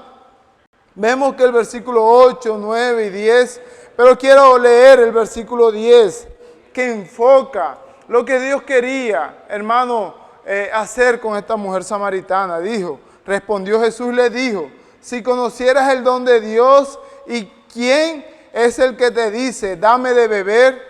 vemos que el versículo 8, 9 y 10, pero quiero leer el versículo 10, que enfoca lo que Dios quería, hermano, hacer con esta mujer samaritana. Dijo, respondió Jesús, le dijo, si conocieras el don de Dios y quién es el que te dice, dame de beber,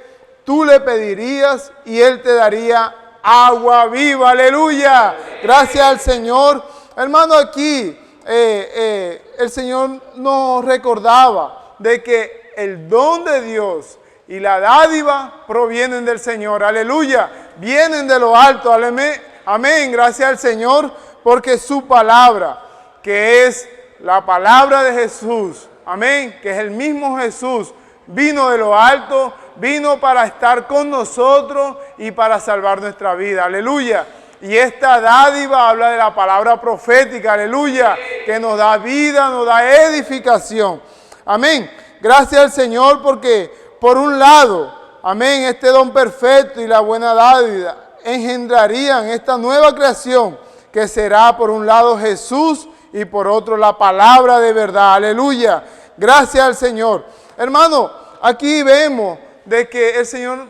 tú le pedirías y Él te daría agua viva. Aleluya. Gracias al Señor. Hermano, aquí el Señor nos recordaba de que el don de Dios y la dádiva provienen del Señor. Aleluya. Vienen de lo alto. Amén. Gracias al Señor porque su palabra, que es la palabra de Jesús, amén, que es el mismo Jesús, vino de lo alto, vino para estar con nosotros y para salvar nuestra vida. Aleluya. Y esta dádiva habla de la palabra profética, aleluya, que nos da vida, nos da edificación. Amén. Gracias al Señor porque, por un lado, amén, este don perfecto y la buena dádiva engendrarían esta nueva creación que será, por un lado, Jesús y por otro, la palabra de verdad. Aleluya. Gracias al Señor. Hermano, aquí vemos de que el Señor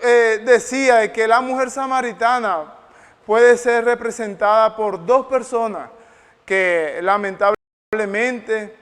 decía de que la mujer samaritana puede ser representada por dos personas que lamentablemente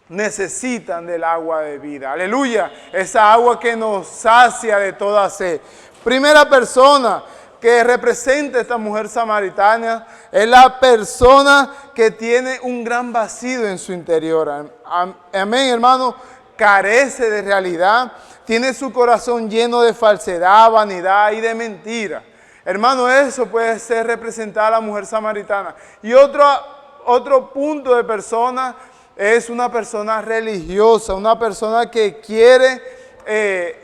necesitan del agua de vida. Aleluya. Esa agua que nos sacia de toda sed. Primera persona que representa a esta mujer samaritana es la persona que tiene un gran vacío en su interior. Amén, hermano. Carece de realidad, tiene su corazón lleno de falsedad, vanidad y de mentira. Hermano, eso puede ser representada la mujer samaritana. Y otro punto de persona es una persona religiosa, una persona que quiere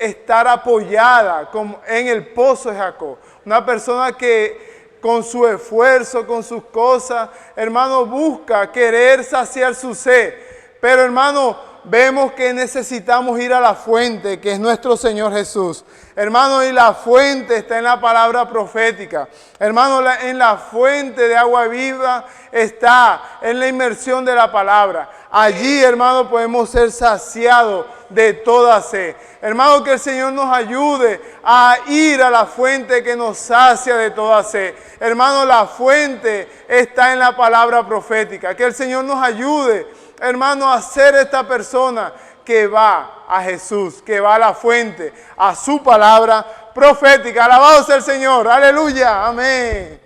estar apoyada en el pozo de Jacob. Una persona que con su esfuerzo, con sus cosas, hermano, busca querer saciar su sed. Pero, hermano, vemos que necesitamos ir a la fuente, que es nuestro Señor Jesús. Hermano, y la fuente está en la palabra profética. Hermano, en la fuente de agua viva está en la inmersión de la palabra. Allí, hermano, podemos ser saciados de toda sed. Hermano, que el Señor nos ayude a ir a la fuente que nos sacia de toda sed. Hermano, la fuente está en la palabra profética. Que el Señor nos ayude, hermano, a ser esta persona que va a Jesús, que va a la fuente, a su palabra profética. Alabado sea el Señor. Aleluya. Amén.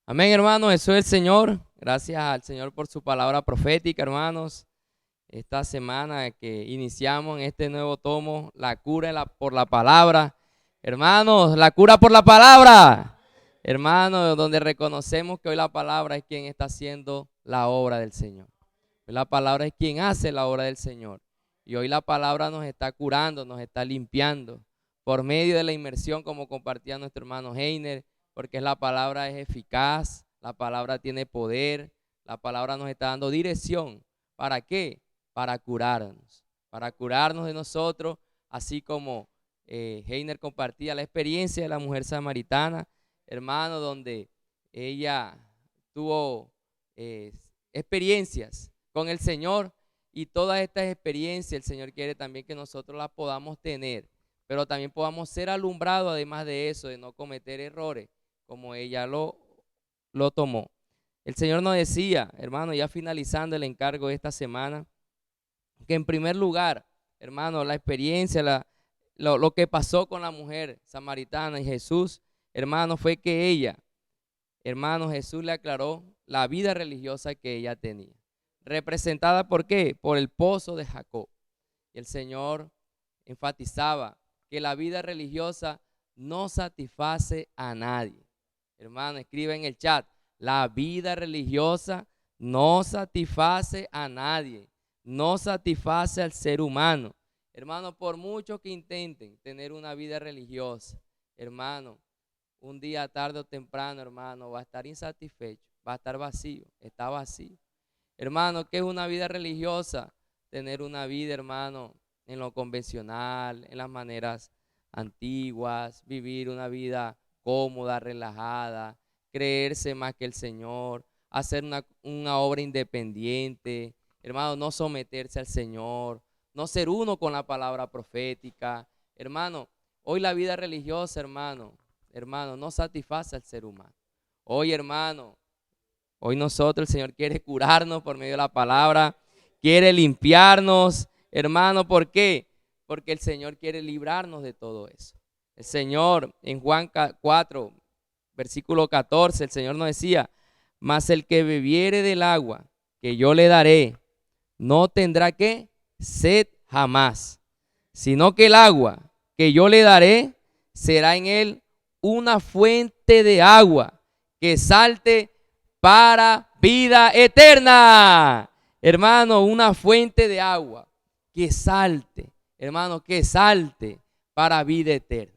Amén, hermanos. Eso es el Señor. Gracias al Señor por su palabra profética, hermanos. Esta semana que iniciamos en este nuevo tomo, la cura por la palabra. Hermanos, la cura por la palabra. Hermanos, donde reconocemos que hoy la palabra es quien está haciendo la obra del Señor. Hoy la palabra es quien hace la obra del Señor. Y hoy la palabra nos está curando, nos está limpiando. Por medio de la inmersión, como compartía nuestro hermano Heiner, porque la palabra es eficaz, la palabra tiene poder, la palabra nos está dando dirección. ¿Para qué? Para curarnos de nosotros, así como Heiner compartía la experiencia de la mujer samaritana, hermano, donde ella tuvo experiencias con el Señor, y todas estas experiencias el Señor quiere también que nosotros las podamos tener, pero también podamos ser alumbrados, además de eso, de no cometer errores como ella lo tomó. El Señor nos decía, hermano, ya finalizando el encargo de esta semana, que en primer lugar, hermano, la experiencia lo que pasó con la mujer samaritana y Jesús, hermano, fue que ella, hermano, Jesús le aclaró la vida religiosa que ella tenía. Representada ¿por qué? Por el pozo de Jacob. Y el Señor enfatizaba que la vida religiosa no satisface a nadie. Hermano, escribe en el chat, la vida religiosa no satisface a nadie, no satisface al ser humano. Hermano, por mucho que intenten tener una vida religiosa, hermano, un día tarde o temprano, hermano, va a estar insatisfecho, va a estar vacío, está vacío. Hermano, ¿qué es una vida religiosa? Tener una vida, hermano, en lo convencional, en las maneras antiguas, vivir una vida cómoda, relajada, creerse más que el Señor, hacer una obra independiente, hermano, no someterse al Señor, no ser uno con la palabra profética. Hermano, hoy la vida religiosa, hermano, no satisface al ser humano. Hoy, hermano, hoy nosotros, el Señor quiere curarnos por medio de la palabra, quiere limpiarnos, hermano, ¿por qué? Porque el Señor quiere librarnos de todo eso. El Señor en Juan 4, versículo 14, el Señor nos decía, mas el que bebiere del agua que yo le daré, no tendrá ¿qué? Sed jamás, sino que el agua que yo le daré será en él una fuente de agua que salte para vida eterna. Hermano, una fuente de agua que salte, hermano, que salte para vida eterna.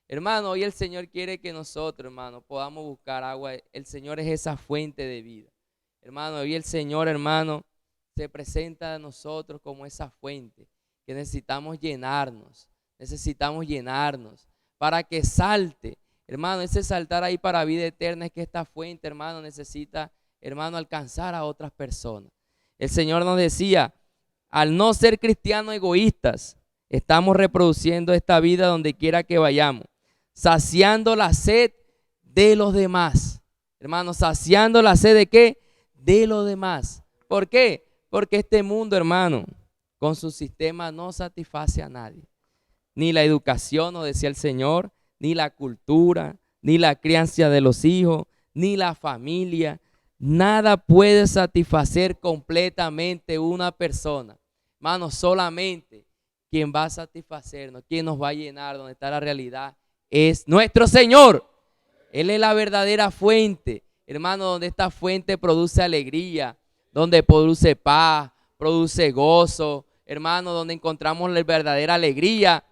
Hermano, hoy el Señor quiere que nosotros, hermano, podamos buscar agua. El Señor es esa fuente de vida. Hermano, hoy el Señor, hermano, se presenta a nosotros como esa fuente que necesitamos llenarnos para que salte. Hermano, ese saltar ahí para vida eterna es que esta fuente, hermano, necesita, hermano, alcanzar a otras personas. El Señor nos decía, al no ser cristianos egoístas, estamos reproduciendo esta vida donde quiera que vayamos, saciando la sed de los demás. Hermano, saciando la sed de ¿qué? De los demás. ¿Por qué? Porque este mundo, hermano, con su sistema no satisface a nadie. Ni la educación, nos decía el Señor, ni la cultura, ni la crianza de los hijos, ni la familia. Nada puede satisfacer completamente una persona. Hermano, solamente quien va a satisfacernos, quien nos va a llenar, donde está la realidad, es nuestro Señor. Él es la verdadera fuente, hermano, donde esta fuente produce alegría, donde produce paz, produce gozo, hermano, donde encontramos la verdadera alegría.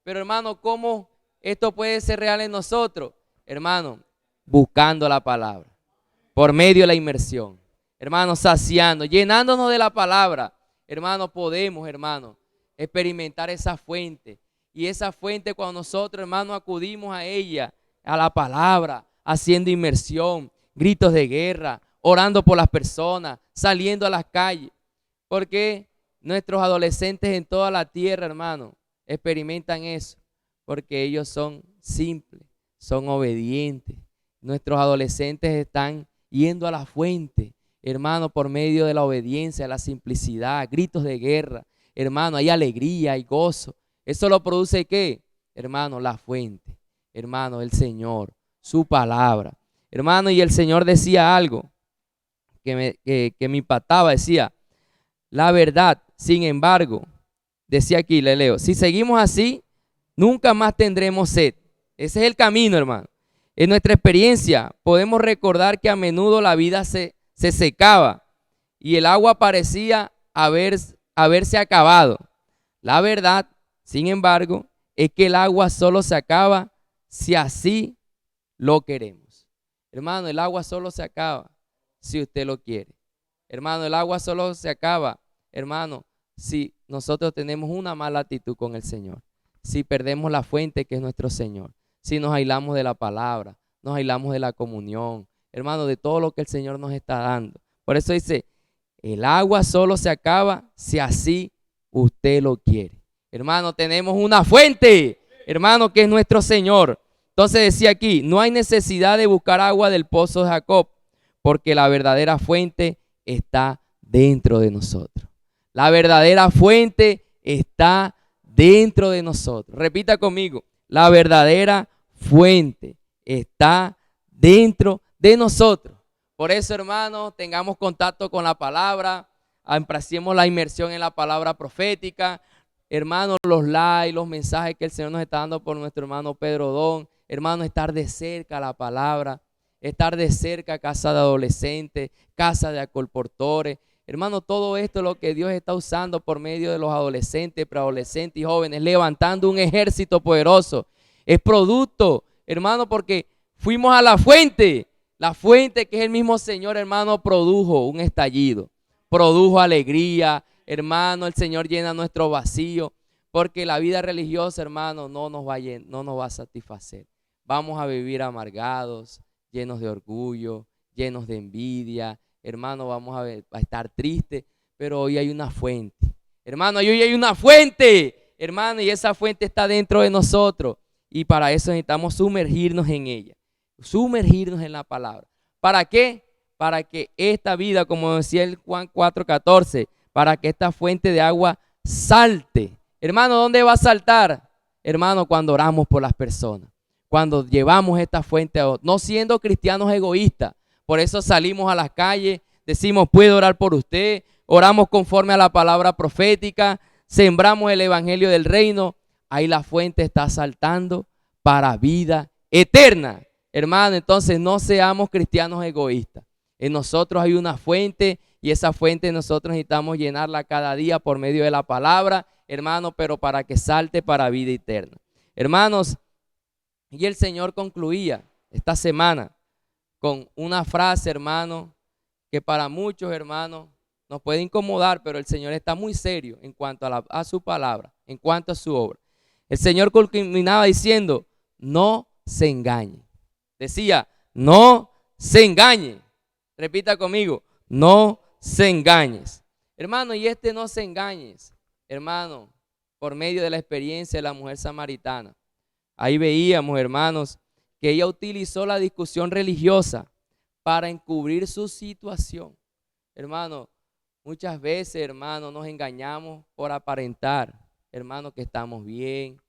Pero hermano, ¿cómo esto puede ser real en nosotros? Hermano, buscando la palabra, por medio de la inmersión, hermano, saciando, llenándonos de la palabra, hermano, podemos, hermano, experimentar esa fuente. Y esa fuente, cuando nosotros, hermano, acudimos a ella, a la palabra, haciendo inmersión, gritos de guerra, orando por las personas, saliendo a las calles. Porque nuestros adolescentes en toda la tierra, hermano, experimentan eso. Porque ellos son simples, son obedientes. Nuestros adolescentes están yendo a la fuente, hermano, por medio de la obediencia, la simplicidad, gritos de guerra. Hermano, hay alegría, hay gozo. ¿Eso lo produce qué? Hermano, la fuente. Hermano, el Señor, su palabra. Hermano, y el Señor decía algo que me impactaba. Decía, la verdad, sin embargo, decía aquí, le leo, si seguimos así, nunca más tendremos sed. Ese es el camino, hermano. En nuestra experiencia podemos recordar que a menudo la vida se secaba y el agua parecía haberse acabado. La verdad, sin embargo, es que el agua solo se acaba si así lo queremos. Hermano, el agua solo se acaba si usted lo quiere. Hermano, el agua solo se acaba, hermano, si nosotros tenemos una mala actitud con el Señor. Si perdemos la fuente que es nuestro Señor. Si nos aislamos de la palabra, nos aislamos de la comunión, hermano, de todo lo que el Señor nos está dando. Por eso dice, el agua solo se acaba si así usted lo quiere. Hermano, tenemos una fuente, hermano, que es nuestro Señor. Entonces decía aquí, no hay necesidad de buscar agua del pozo de Jacob, porque la verdadera fuente está dentro de nosotros. La verdadera fuente está dentro de nosotros. Repita conmigo, la verdadera fuente está dentro de nosotros. Por eso, hermanos, tengamos contacto con la palabra, apreciemos la inmersión en la palabra profética. Hermanos, los likes, los mensajes que el Señor nos está dando por nuestro hermano Pedro Don. Hermano, estar de cerca la palabra, estar de cerca casa de adolescentes, casa de acolportores. Hermano, todo esto es lo que Dios está usando por medio de los adolescentes, preadolescentes y jóvenes, levantando un ejército poderoso. Es producto, hermano, porque fuimos a la fuente que es el mismo Señor, hermano, produjo un estallido, produjo alegría, hermano. El Señor llena nuestro vacío, porque la vida religiosa, hermano, no nos va a satisfacer. Vamos a vivir amargados, llenos de orgullo, llenos de envidia. Hermano, vamos a estar tristes, pero hoy hay una fuente. Hermano, hoy hay una fuente, hermano, y esa fuente está dentro de nosotros. Y para eso necesitamos sumergirnos en ella, sumergirnos en la palabra. ¿Para qué? Para que esta vida, como decía el Juan 4:14, para que esta fuente de agua salte. Hermano, ¿dónde va a saltar? Hermano, cuando oramos por las personas, cuando llevamos esta fuente a otros, no siendo cristianos egoístas. Por eso salimos a las calles, decimos, puedo orar por usted, oramos conforme a la palabra profética, sembramos el evangelio del reino. Ahí la fuente está saltando para vida eterna. Hermano, entonces no seamos cristianos egoístas. En nosotros hay una fuente y esa fuente nosotros necesitamos llenarla cada día por medio de la palabra, hermano, pero para que salte para vida eterna. Hermanos, y el Señor concluía esta semana con una frase, hermano, que para muchos, hermanos, nos puede incomodar, pero el Señor está muy serio en cuanto a su palabra, en cuanto a su obra. El Señor culminaba diciendo, no se engañen. Decía, no se engañen. Repita conmigo, no se engañes. Hermano, y no se engañes, hermano, por medio de la experiencia de la mujer samaritana. Ahí veíamos, hermanos, que ella utilizó la discusión religiosa para encubrir su situación. Hermano, muchas veces, hermano, nos engañamos por aparentar, hermano, que estamos bien.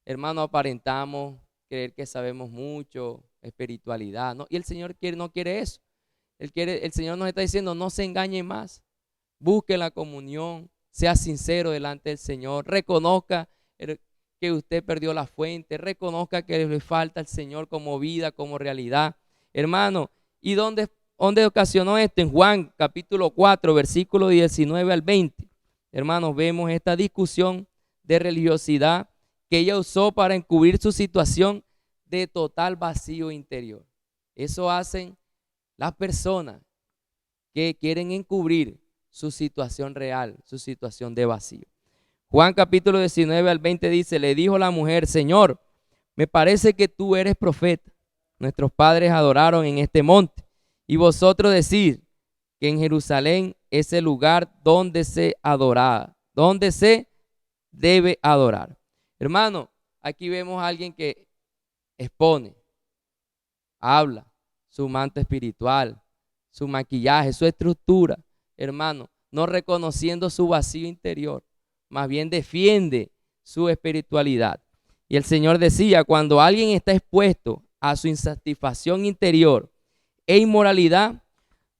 Hermano, aparentamos creer que sabemos mucho, espiritualidad, ¿no? Y el Señor no quiere eso. El Señor nos está diciendo, no se engañe más. Busque la comunión, sea sincero delante del Señor, reconozca que usted perdió la fuente, reconozca que le falta al Señor como vida, como realidad. Hermano, ¿y dónde ocasionó esto? En Juan capítulo 4, versículo 19 al 20. Hermanos, vemos esta discusión de religiosidad que ella usó para encubrir su situación de total vacío interior. Eso hacen las personas que quieren encubrir su situación real, su situación de vacío. Juan capítulo 19 al 20 dice, le dijo la mujer, Señor, me parece que tú eres profeta. Nuestros padres adoraron en este monte y vosotros decís que en Jerusalén es el lugar donde se adora, donde se debe adorar. Hermano, aquí vemos a alguien que expone, habla, su manto espiritual, su maquillaje, su estructura, hermano, no reconociendo su vacío interior, más bien defiende su espiritualidad. Y el Señor decía, cuando alguien está expuesto a su insatisfacción interior e inmoralidad,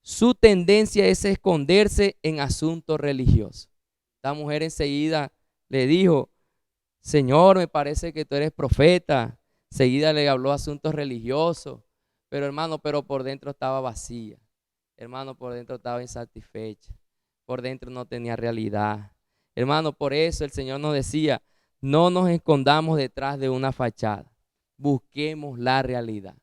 su tendencia es esconderse en asuntos religiosos. Esta mujer enseguida le dijo, Señor, me parece que tú eres profeta. Enseguida le habló asuntos religiosos, pero hermano, por dentro estaba vacía. Hermano, por dentro estaba insatisfecha. Por dentro no tenía realidad. Hermano, por eso el Señor nos decía, no nos escondamos detrás de una fachada. Busquemos la realidad.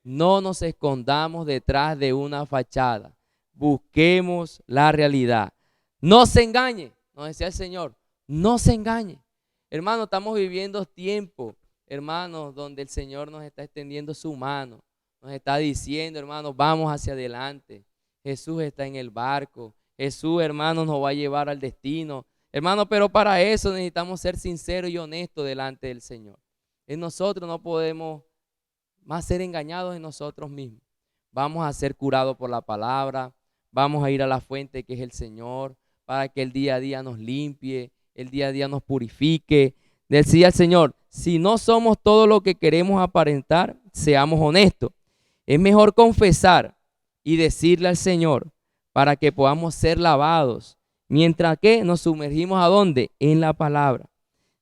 No nos escondamos detrás de una fachada. Busquemos la realidad. No se engañe, nos decía el Señor, no se engañe. Hermano, estamos viviendo tiempos, hermanos, donde el Señor nos está extendiendo su mano. Nos está diciendo, hermanos, vamos hacia adelante. Jesús está en el barco. Jesús, hermanos, nos va a llevar al destino. Hermano, pero para eso necesitamos ser sinceros y honestos delante del Señor. En nosotros no podemos más ser engañados en nosotros mismos. Vamos a ser curados por la palabra. Vamos a ir a la fuente que es el Señor, para que el día a día nos limpie el día a día nos purifique. Decía el Señor, si no somos todo lo que queremos aparentar, seamos honestos. Es mejor confesar y decirle al Señor para que podamos ser lavados. Mientras que nos sumergimos ¿a dónde? En la palabra.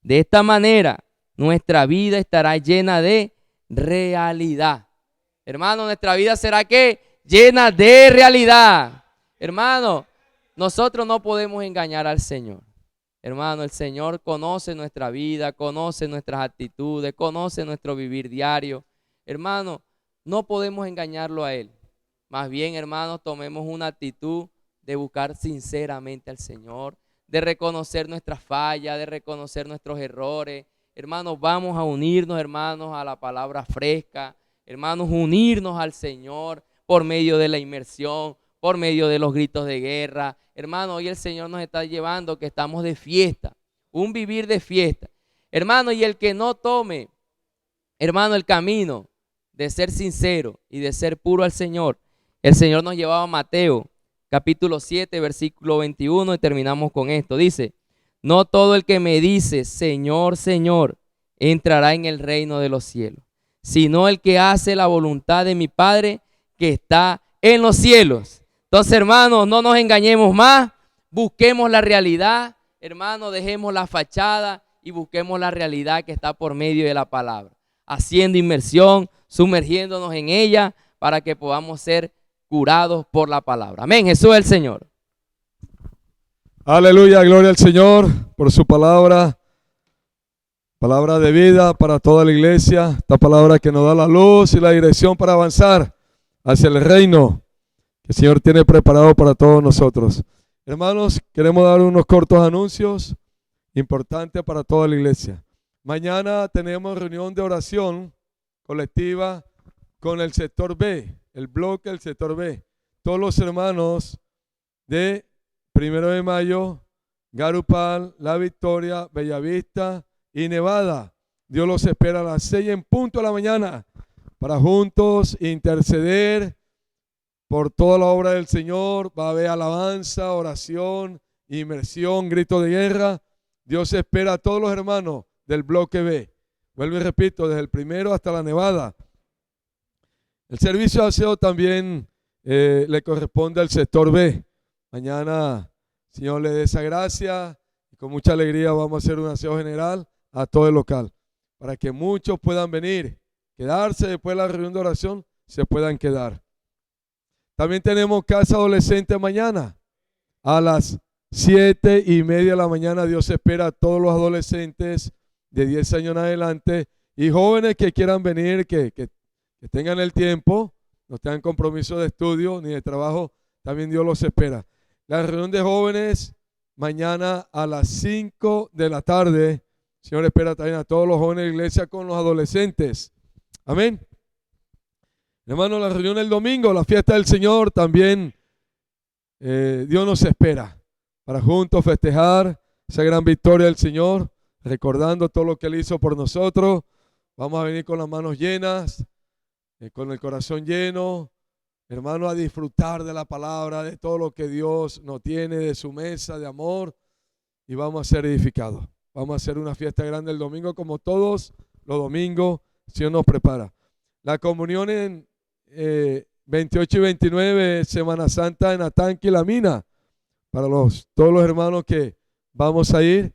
De esta manera, nuestra vida estará llena de realidad. Hermano, nuestra vida será ¿qué? Llena de realidad. Hermano, nosotros no podemos engañar al Señor. Hermano, el Señor conoce nuestra vida, conoce nuestras actitudes, conoce nuestro vivir diario. Hermano, no podemos engañarlo a Él. Más bien, hermanos, tomemos una actitud de buscar sinceramente al Señor, de reconocer nuestras fallas, de reconocer nuestros errores. Hermanos, vamos a unirnos, hermanos, a la palabra fresca. Hermanos, unirnos al Señor por medio de la inmersión, por medio de los gritos de guerra. Hermano, hoy el Señor nos está llevando que estamos de fiesta, un vivir de fiesta. Hermano, y el que no tome, hermano, el camino de ser sincero y de ser puro al Señor, el Señor nos llevaba a Mateo, capítulo 7, versículo 21, y terminamos con esto. Dice, no todo el que me dice, Señor, Señor, entrará en el reino de los cielos, sino el que hace la voluntad de mi Padre que está en los cielos. Entonces, hermanos, no nos engañemos más, busquemos la realidad, hermanos, dejemos la fachada y busquemos la realidad que está por medio de la palabra, haciendo inmersión, sumergiéndonos en ella para que podamos ser curados por la palabra. Amén, Jesús es el Señor. Aleluya, gloria al Señor por su palabra, palabra de vida para toda la iglesia, esta palabra que nos da la luz y la dirección para avanzar hacia el reino que el Señor tiene preparado para todos nosotros. Hermanos, queremos dar unos cortos anuncios importantes para toda la iglesia. Mañana tenemos reunión de oración colectiva con el sector B, el bloque del sector B. Todos los hermanos de 1 de Mayo, Garupal, La Victoria, Bellavista y Nevada. Dios los espera a las 6 en punto de la mañana para juntos interceder por toda la obra del Señor. Va a haber alabanza, oración, inmersión, grito de guerra. Dios espera a todos los hermanos del bloque B. Vuelvo y repito, desde el primero hasta la Nevada. El servicio de aseo también le corresponde al sector B. Mañana, Señor, le dé esa gracia y con mucha alegría vamos a hacer un aseo general a todo el local para que muchos puedan venir, quedarse después de la reunión de oración, se puedan quedar. También tenemos casa adolescente mañana a las 7:30 de la mañana. Dios espera a todos los adolescentes de 10 años en adelante y jóvenes que quieran venir, que tengan el tiempo, no tengan compromiso de estudio ni de trabajo, también Dios los espera. La reunión de jóvenes mañana a las 5 de la tarde. El Señor espera también a todos los jóvenes de la iglesia con los adolescentes. Amén. Hermano, la reunión el domingo, la fiesta del Señor, también Dios nos espera para juntos festejar esa gran victoria del Señor, recordando todo lo que Él hizo por nosotros. Vamos a venir con las manos llenas, con el corazón lleno, hermano, a disfrutar de la palabra, de todo lo que Dios nos tiene, de su mesa de amor, y vamos a ser edificados. Vamos a hacer una fiesta grande el domingo, como todos los domingos, el Señor nos prepara. La comunión en 28 y 29, Semana Santa en Atanque y La Mina, para todos los hermanos que vamos a ir.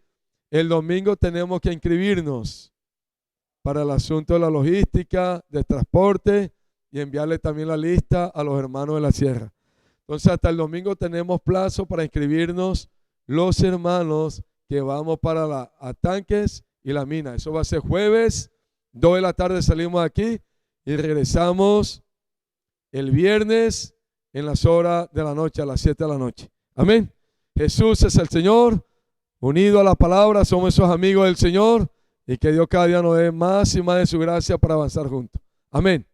El domingo tenemos que inscribirnos para el asunto de la logística, de transporte, y enviarle también la lista a los hermanos de la sierra. Entonces hasta el domingo tenemos plazo para inscribirnos los hermanos que vamos para la Atanques y La Mina. Eso va a ser jueves, 2 de la tarde salimos de aquí y regresamos el viernes en las horas de la noche, a las 7 de la noche. Amén. Jesús es el Señor, unido a la palabra, somos esos amigos del Señor, y que Dios cada día nos dé más y más de su gracia para avanzar juntos. Amén.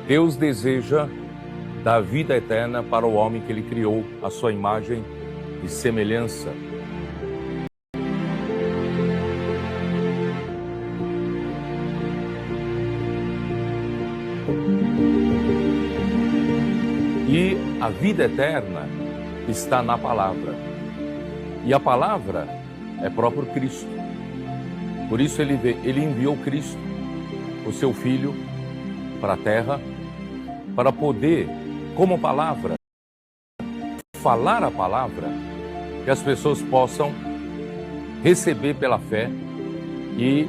Deus deseja dar vida eterna para o homem que Ele criou, a sua imagem e semelhança. A vida eterna está na palavra. E a palavra é próprio Cristo. Por isso ele enviou Cristo, o seu Filho, para a terra, para poder, como palavra, falar a palavra, que as pessoas possam receber pela fé e,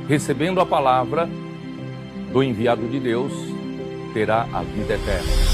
recebendo a palavra do enviado de Deus, terá a vida eterna.